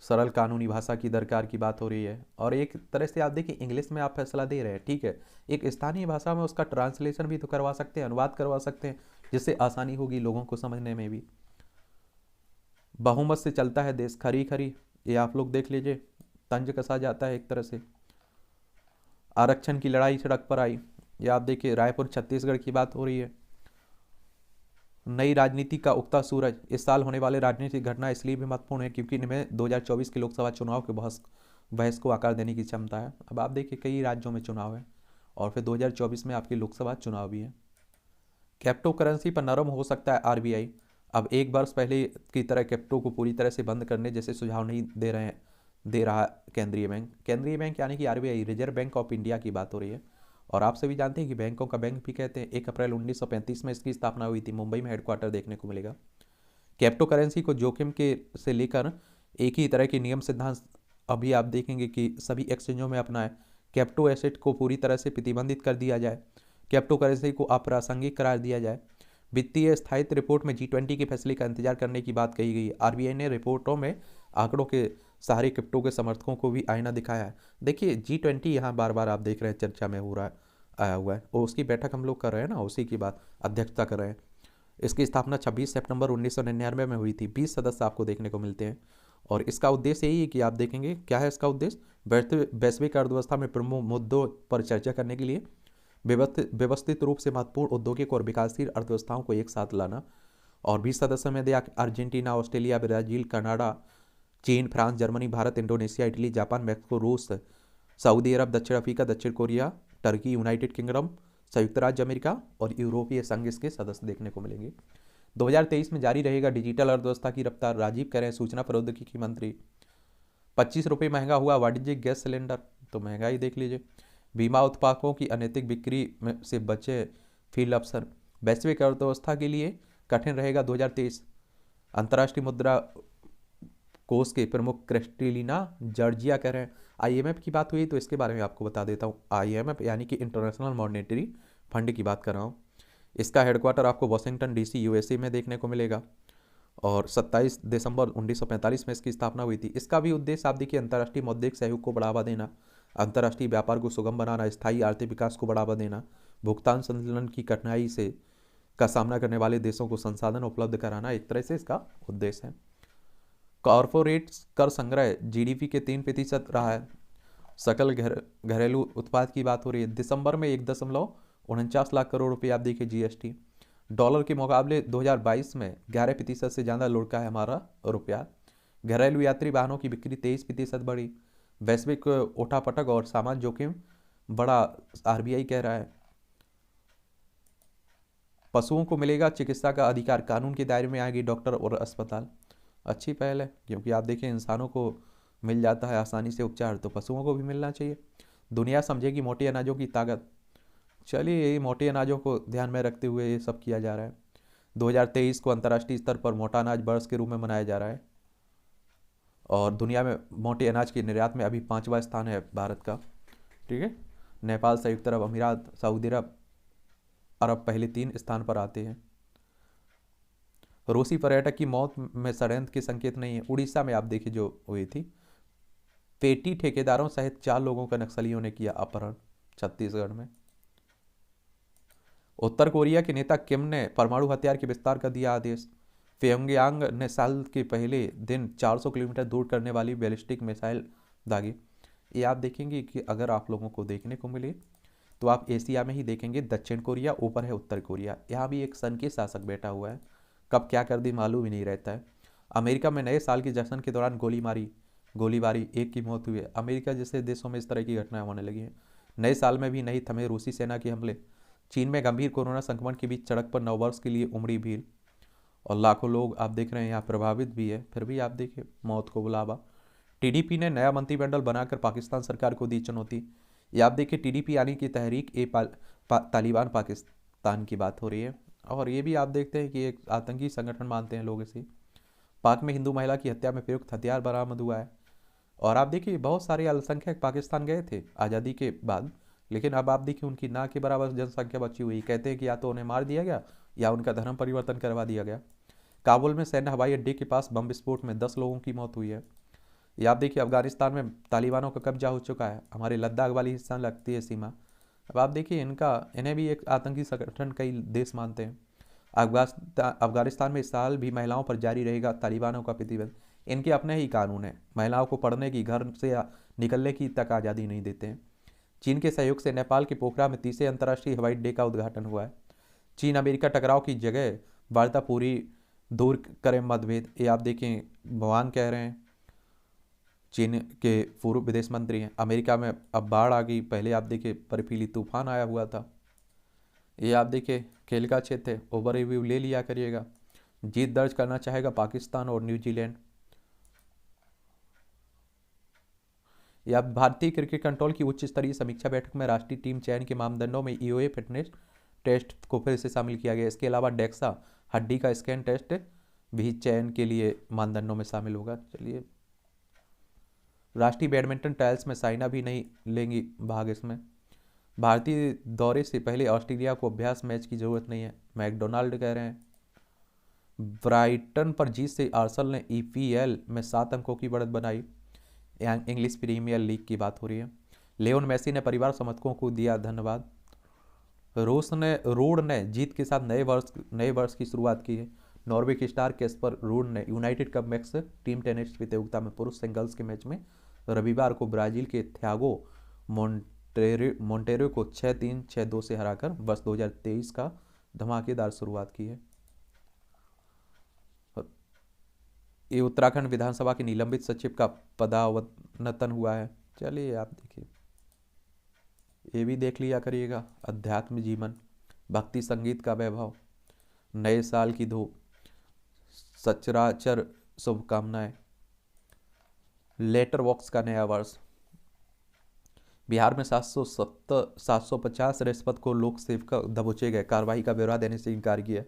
सरल कानूनी भाषा की दरकार की बात हो रही है, और एक तरह से आप देखिए इंग्लिश में आप फैसला दे रहे हैं, ठीक है, एक स्थानीय भाषा में उसका ट्रांसलेशन भी तो करवा सकते हैं, अनुवाद करवा सकते हैं, जिससे आसानी होगी लोगों को समझने में भी। बहुमत से चलता है देश, खरी खरी, ये आप लोग देख लीजिए, तंज कसा जाता है एक तरह से। आरक्षण की लड़ाई सड़क पर आई, ये आप देखिए रायपुर छत्तीसगढ़ की बात हो रही है। नई राजनीति का उगता सूरज, इस साल होने वाले राजनीतिक घटना इसलिए भी महत्वपूर्ण है क्योंकि इनमें 2024 के लोकसभा चुनाव के बहस को आकार देने की क्षमता है। अब आप देखिए कई राज्यों में चुनाव है और फिर 2024 में आपकी लोकसभा चुनाव भी है। क्रिप्टो करेंसी पर नरम हो सकता है आरबीआई, अब एक वर्ष पहले की तरह क्रिप्टो को पूरी तरह से बंद करने जैसे सुझाव नहीं दे रहा केंद्रीय बैंक। केंद्रीय बैंक यानी कि RBI, reserve bank of India की बात हो रही है। और आप सभी जानते हैं कि बैंकों का बैंक भी कहते हैं। 1 अप्रैल 1935 में इसकी स्थापना हुई थी, मुंबई में हेडक्वार्टर देखने को मिलेगा। क्रिप्टो करेंसी को जोखिम के से लेकर एक ही तरह के नियम सिद्धांत अभी आप देखेंगे कि सभी एक्सचेंजों में अपनाए। क्रिप्टो एसेट को पूरी तरह से प्रतिबंधित कर दिया जाए, क्रिप्टो करेंसी को अप्रासंगिक करार दिया जाए। वित्तीय स्थायित्व रिपोर्ट में G20 के फैसले का इंतजार करने की बात कही गई है। आरबीआई ने रिपोर्टों में आंकड़ों के सहारे क्रिप्टो के समर्थकों को भी आईना दिखाया है। देखिए G20 यहाँ बार बार आप देख रहे हैं चर्चा में हो रहा है, आया हुआ है, और उसकी बैठक हम लोग कर रहे हैं ना, उसी की बात अध्यक्षता कर रहे हैं। इसकी स्थापना 26 सितंबर 1999 में हुई थी। 20 सदस्य आपको देखने को मिलते हैं और इसका उद्देश्य यही है कि आप देखेंगे क्या है इसका उद्देश्य, वैश्विक अर्थव्यवस्था में प्रमुख मुद्दों पर चर्चा करने के लिए व्यवस्थित रूप से महत्वपूर्ण औद्योगिक और विकासशील अर्थव्यवस्थाओं को एक साथ लाना। और 20 सदस्य में अर्जेंटीना, ऑस्ट्रेलिया, ब्राजील, कनाडा, चीन, France, Germany, Bharat, Indonesia, Italy, Japan, Mexico, रूस, सऊदी अरब, दक्षिण अफ्रीका, दक्षिण कोरिया, टर्की, यूनाइटेड किंगडम, संयुक्त राज्य अमेरिका और यूरोपीय संघ इसके सदस्य देखने को मिलेंगे। 2023 में जारी रहेगा डिजिटल अर्थव्यवस्था की रफ्तार, राजीव कह रहे हैं, सूचना प्रौद्योगिकी मंत्री। 25 रुपये महंगा हुआ वाणिज्यिक गैस सिलेंडर, तो महंगाई देख लीजिए। बीमा उत्पादकों की अनैतिक बिक्री से बचे फील्ड अफसर, वैश्विक अर्थव्यवस्था के लिए कठिन रहेगा 2023। अंतर्राष्ट्रीय मुद्रा कोष के प्रमुख क्रिस्टलिना जॉर्जिया कह रहे हैं। आईएमएफ की बात हुई तो इसके बारे में आपको बता देता हूँ। आईएमएफ यानी कि इंटरनेशनल मॉनेटरी फंड की बात कर रहा हूँ। इसका हेडक्वार्टर आपको वाशिंगटन डीसी यूएसए में देखने को मिलेगा और 27 दिसंबर 1945 में इसकी स्थापना हुई थी। इसका भी उद्देश्य आप देखिए अंतर्राष्ट्रीय मौद्रिक सहयोग को बढ़ावा देना, अंतर्राष्ट्रीय व्यापार को सुगम बनाना, स्थायी आर्थिक विकास को बढ़ावा देना, भुगतान संतुलन की कठिनाई से का सामना करने वाले देशों को संसाधन उपलब्ध कराना, एक तरह से इसका उद्देश्य है। कॉरपोरेट कर संग्रह जीडीपी के 3% रहा है। सकल घरेलू उत्पाद की बात हो रही है, दिसंबर में 1.49 लाख करोड़ रुपये आप देखिए जीएसटी। डॉलर के मुकाबले 2022 में 11% से ज़्यादा लुढ़का है हमारा रुपया। घरेलू यात्री वाहनों की बिक्री 23% बढ़ी। वैश्विक उठापटक और सामान जोखिम बड़ा, आरबीआई कह रहा है। पशुओं को मिलेगा चिकित्सा का अधिकार, कानून के दायरे में आएगी डॉक्टर और अस्पताल। अच्छी पहल है क्योंकि आप देखें इंसानों को मिल जाता है आसानी से उपचार, तो पशुओं को भी मिलना चाहिए। दुनिया समझेगी मोटे अनाजों की ताकत, चलिए यही मोटे अनाजों को ध्यान में रखते हुए ये सब किया जा रहा है। 2023 को अंतर्राष्ट्रीय स्तर पर मोटा अनाज वर्ष के रूप में मनाया जा रहा है और दुनिया में मोटे अनाज के निर्यात में अभी 5वां स्थान है भारत का, ठीक है। नेपाल, संयुक्त अरब अमीरात, सऊदी अरब पहले 3 स्थान पर आते हैं। रूसी पर्यटक की मौत में षड्यंत्र के संकेत नहीं है। उड़ीसा में आप देखिए जो हुई थी, पेटी ठेकेदारों सहित 4 लोगों का नक्सलियों ने किया अपहरण छत्तीसगढ़ में। उत्तर कोरिया के नेता किम ने परमाणु हथियार के विस्तार का दिया आदेश। प्योंगयांग ने साल के पहले दिन 400 किलोमीटर दूर करने वाली बैलिस्टिक मिसाइल दागी। ये आप देखेंगे कि अगर आप लोगों को देखने को मिले तो आप एशिया में ही देखेंगे, दक्षिण कोरिया ऊपर है, उत्तर कोरिया, यहाँ भी एक सन के शासक बैठा हुआ है, कब क्या कर दी मालूम ही नहीं रहता है। अमेरिका में नए साल के जश्न के दौरान गोलीबारी, एक की मौत हुई है। अमेरिका जैसे देशों में इस तरह की घटनाएं होने लगी हैं। नए साल में भी नहीं थमे रूसी सेना के हमले। चीन में गंभीर कोरोना संक्रमण के बीच सड़क पर नववर्ष के लिए उमड़ी भीड़ और लाखों लोग आप देख रहे हैं यहाँ प्रभावित भी है, फिर भी आप देखिए मौत को बुलावा। टीडीपी ने नया मंत्रिमंडल बनाकर पाकिस्तान सरकार को दी चुनौती। ये आप देखिए टीडीपी यानी कि तहरीक तालिबान पाकिस्तान की बात हो रही है, और ये भी आप देखते हैं कि एक आतंकी संगठन मानते हैं लोग इसे। पाक में हिंदू महिला की हत्या में प्रयुक्त हथियार बरामद हुआ है। और आप देखिए बहुत सारे अल्पसंख्यक पाकिस्तान गए थे आज़ादी के बाद, लेकिन अब आप देखिए उनकी ना के बराबर जनसंख्या बची हुई। कहते हैं कि या तो उन्हें मार दिया गया या उनका धर्म परिवर्तन करवा दिया गया। काबुल में सैन्य हवाई अड्डे के पास बम विस्फोट में 10 लोगों की मौत हुई है। ये आप देखिए अफगानिस्तान में तालिबानों का कब्जा हो चुका है, हमारे लद्दाख वाली हिस्सा लगती है सीमा। अब आप देखिए इन्हें भी एक आतंकी संगठन कई देश मानते हैं। अफगानिस्तान में इस साल भी महिलाओं पर जारी रहेगा तालिबानों का प्रतिबंध। इनके अपने ही कानून हैं, महिलाओं को पढ़ने की, घर से निकलने की तक आज़ादी नहीं देते हैं। चीन के सहयोग से नेपाल के पोखरा में तीसरे अंतर्राष्ट्रीय हवाई अड्डे का उद्घाटन हुआ है। चीन अमेरिका टकराव की जगह वार्ता पूरी दूर करें मतभेद, ये आप देखें भगवान कह रहे हैं। चीन के पूर्व विदेश मंत्री हैं। अमेरिका में अब बाढ़ आ गई, पहले आप देखिए बर्फीली तूफान आया हुआ था। ये आप देखिए खेल का क्षेत्र है, ओवर रिव्यू ले लिया करिएगा। जीत दर्ज करना चाहेगा पाकिस्तान और न्यूजीलैंड। या भारतीय क्रिकेट कंट्रोल की उच्च स्तरीय समीक्षा बैठक में राष्ट्रीय टीम चयन के मानदंडों में ईओए फिटनेस टेस्ट को फिर से शामिल किया गया। इसके अलावा डेक्सा हड्डी का स्कैन टेस्ट भी चयन के लिए मानदंडों में शामिल होगा। चलिए, राष्ट्रीय बैडमिंटन ट्रायल्स में साइना भी नहीं लेंगी भाग। इसमें भारतीय दौरे से पहले ऑस्ट्रेलिया को अभ्यास मैच की जरूरत नहीं है, मैकडोनाल्ड कह रहे हैं। ब्राइटन पर जीत से आर्सेनल ने ईपीएल में 7 अंकों की बढ़त बनाई। इंग्लिश प्रीमियर लीग की बात हो रही है। लियोन मेसी ने परिवार समर्थकों को दिया धन्यवाद। रूड ने जीत के साथ नए वर्ष की शुरुआत की है। नॉर्वे के स्टार कैस्पर रूड ने United cup max team tennis प्रतियोगिता में पुरुष सिंगल्स के मैच में रविवार को ब्राजील के थियागो मोंटेरो को 6-3, 6-2 से हराकर वर्ष 2023 का धमाकेदार शुरुआत की है। ये उत्तराखंड विधानसभा के निलंबित सचिव का पदावनतन हुआ है। चलिए आप देखिए, ये भी देख लिया करिएगा। अध्यात्म जीवन, भक्ति संगीत का वैभव, नए साल की धूप, सचराचर शुभकामनाएं, लेटर बॉक्स का नया वर्ष। बिहार में 750 रिश्वत को लोक सेवक दबोचे गए, कार्रवाई का ब्यौरा देने से इनकार किया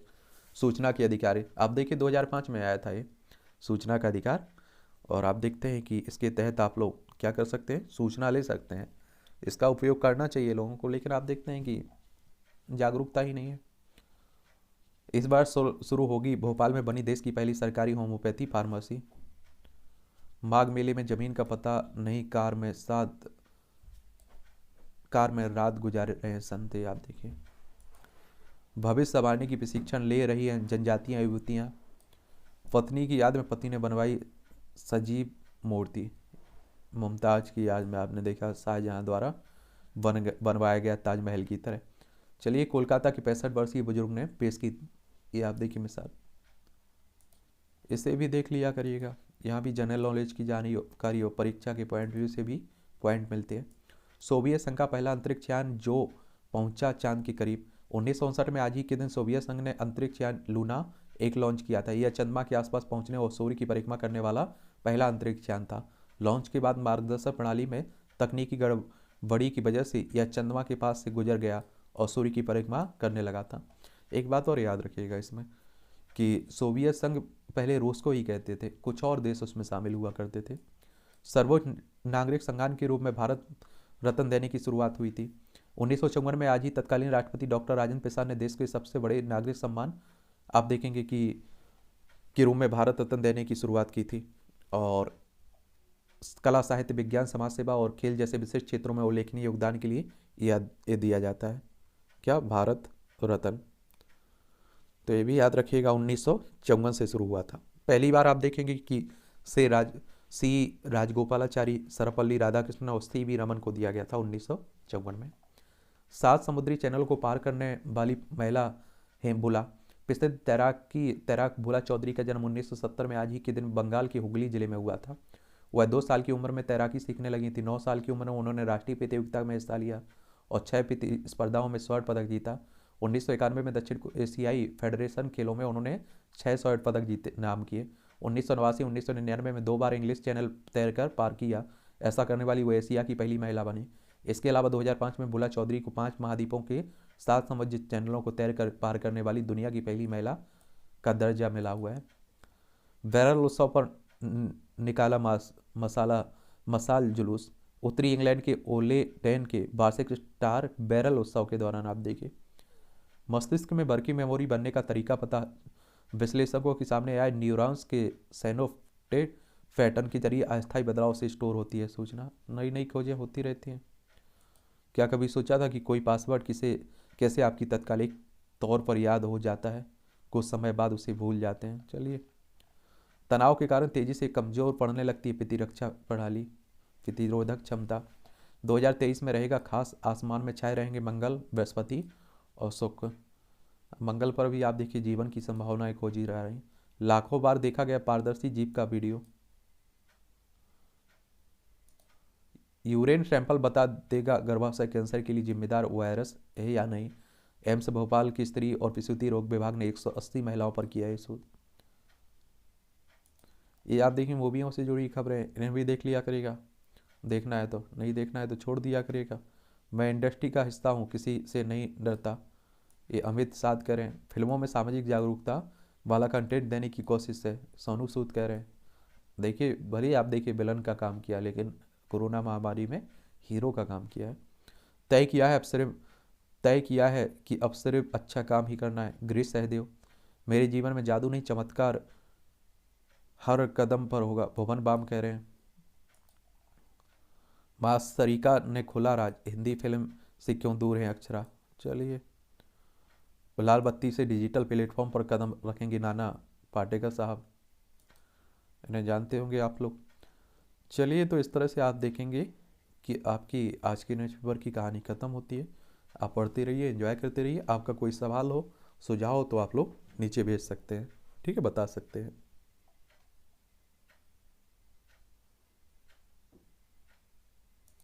सूचना के अधिकारी। आप देखिए 2005 में आया था ये सूचना का अधिकार, और आप देखते हैं कि इसके तहत आप लोग क्या कर सकते हैं, सूचना ले सकते हैं। इसका उपयोग करना चाहिए लोगों को, लेकिन आप देखते हैं कि जागरूकता ही नहीं है। इस बार शुरू होगी भोपाल में बनी देश की पहली सरकारी होम्योपैथी फार्मेसी। माघ मेले में जमीन का पता नहीं, कार में रात गुजार रहे हैं संत। आप देखिए भविष्य संवारने की प्रशिक्षण ले रही हैं जनजातीय युवतियाँ। पत्नी की याद में पति ने बनवाई सजीव मूर्ति। मुमताज की याद में आपने देखा शाहजहां द्वारा बनवाया गया ताजमहल की तरह। चलिए, कोलकाता के 65 वर्षीय बुजुर्ग ने पेश की, ये आप देखिए मिसाल, इसे भी देख लिया करिएगा। यहाँ भी जनरल नॉलेज की जानकारी हो, परीक्षा के पॉइंट व्यू से भी पॉइंट मिलते हैं। सोवियत संघ का पहला अंतरिक्ष यान जो पहुंचा चांद के करीब। 1959 में आज ही के दिन सोवियत संघ ने अंतरिक्ष यान लूना एक लॉन्च किया था। यह चंद्रमा के आसपास पहुंचने और सूर्य की परिक्रमा करने वाला पहला अंतरिक्ष यान था। लॉन्च के बाद मार्गदर्शक प्रणाली में तकनीकी गड़बड़ी की वजह से यह चंद्रमा के पास से गुजर गया और सूर्य की परिक्रमा करने लगा था। एक बात और याद रखिएगा इसमें कि सोवियत संघ पहले रूस को ही कहते थे, कुछ और देश उसमें शामिल हुआ करते थे। सर्वोच्च नागरिक सम्मान के रूप में भारत रत्न देने की शुरुआत हुई थी 1954 में। आज ही तत्कालीन राष्ट्रपति डॉक्टर राजेंद्र प्रसाद ने देश के सबसे बड़े नागरिक सम्मान आप देखेंगे कि के रूप में भारत रत्न देने की शुरुआत की थी। और कला, साहित्य, विज्ञान, समाज सेवा और खेल जैसे विशिष्ट क्षेत्रों में उल्लेखनीय योगदान के लिए यह दिया जाता है क्या, भारत रत्न। तो ये भी याद रखिएगा 1954 से शुरू हुआ था। पहली बार आप देखेंगे कि सी राजगोपालाचारी, सर्वपल्ली राधाकृष्णन और सी वी रमन को दिया गया था 1954 में। 7 समुद्री चैनल को पार करने वाली महिला हेमबुला। प्रसिद्ध तैराक भोला चौधरी का जन्म 1970 में आज ही के दिन बंगाल के हुगली जिले में हुआ था। वह 2 साल की उम्र में तैराकी सीखने लगी थी। 9 साल की उम्र में उन्होंने राष्ट्रीय प्रतियोगिता में हिस्सा लिया और 6 स्पर्धाओं में स्वर्ण पदक जीता। 1991 में दक्षिण एशियाई फेडरेशन खेलों में उन्होंने 6 स्वर्ण पदक जीते नाम किए। 1999 में 2 बार इंग्लिश चैनल तैरकर पार किया। ऐसा करने वाली वो एशिया की पहली महिला बनी। इसके अलावा 2005 में भोला चौधरी को 5 महाद्वीपों के 7 समुद्री चैनलों को तैरकर पार करने वाली दुनिया की पहली महिला का दर्जा मिला हुआ है। बैरल उत्सव पर निकाला मसाल जुलूस। उत्तरी इंग्लैंड के ओले डेन के वार्षिक स्टार बैरल उत्सव के दौरान आप देखिए। मस्तिष्क में वर्किंग मेमोरी बनने का तरीका पता। विश्लेषकों के सामने आए न्यूरॉन्स के सिनोप्टेड पैटर्न के जरिए अस्थायी बदलाव से स्टोर होती है सूचना। नई नई खोजें होती रहती हैं। क्या कभी सोचा था कि कोई पासवर्ड कैसे आपकी तत्कालिक तौर पर याद हो जाता है, कुछ समय बाद उसे भूल जाते हैं। चलिए, तनाव के कारण तेजी से कमजोर पड़ने लगती है प्रतिरक्षा प्रणाली, प्रतिरोधक क्षमता। 2023 में रहेगा खास। आसमान में छाए रहेंगे मंगल, बृहस्पति और शुक्र। मंगल पर भी आप देखिए जीवन की संभावनाएं खोजी जा रही। लाखों बार देखा गया पारदर्शी जीप का वीडियो। यूरेन सैंपल बता देगा गर्भाशय कैंसर के लिए जिम्मेदार वायरस है या नहीं। एम्स भोपाल की स्त्री और प्रसूति रोग विभाग ने 180 महिलाओं पर किया है शोध। ये आप देखिए मूवियों से जुड़ी खबरें, इन्हें भी देख लिया करेगा। देखना है तो, नहीं देखना है तो छोड़ दिया करेगा। मैं इंडस्ट्री का हिस्सा हूँ, किसी से नहीं डरता, ये अमित साध करें। फिल्मों में सामाजिक जागरूकता वाला कंटेंट देने की कोशिश है, सोनू सूद कह रहे हैं। देखिए, भले ही आप देखिए विलन का काम किया, लेकिन कोरोना महामारी में हीरो का काम किया है। तय किया है कि अब सिर्फ अच्छा काम ही करना है। गिरीश सहदेव। मेरे जीवन में जादू नहीं, चमत्कार हर कदम पर होगा, भुवन बाम कह रहे हैं। मास्टरिका ने खुला राज, हिंदी फिल्म से क्यों दूर है अक्षरा। चलिए, लाल बत्ती से डिजिटल प्लेटफॉर्म पर कदम रखेंगे नाना पाटेकर साहब, इन्हें जानते होंगे आप लोग। चलिए, तो इस तरह से आप देखेंगे कि आपकी आज की न्यूज़पेपर की कहानी ख़त्म होती है। आप पढ़ते रहिए, एंजॉय करते रहिए। आपका कोई सवाल हो, सुझाव हो तो आप लोग नीचे भेज सकते हैं, ठीक है, बता सकते हैं।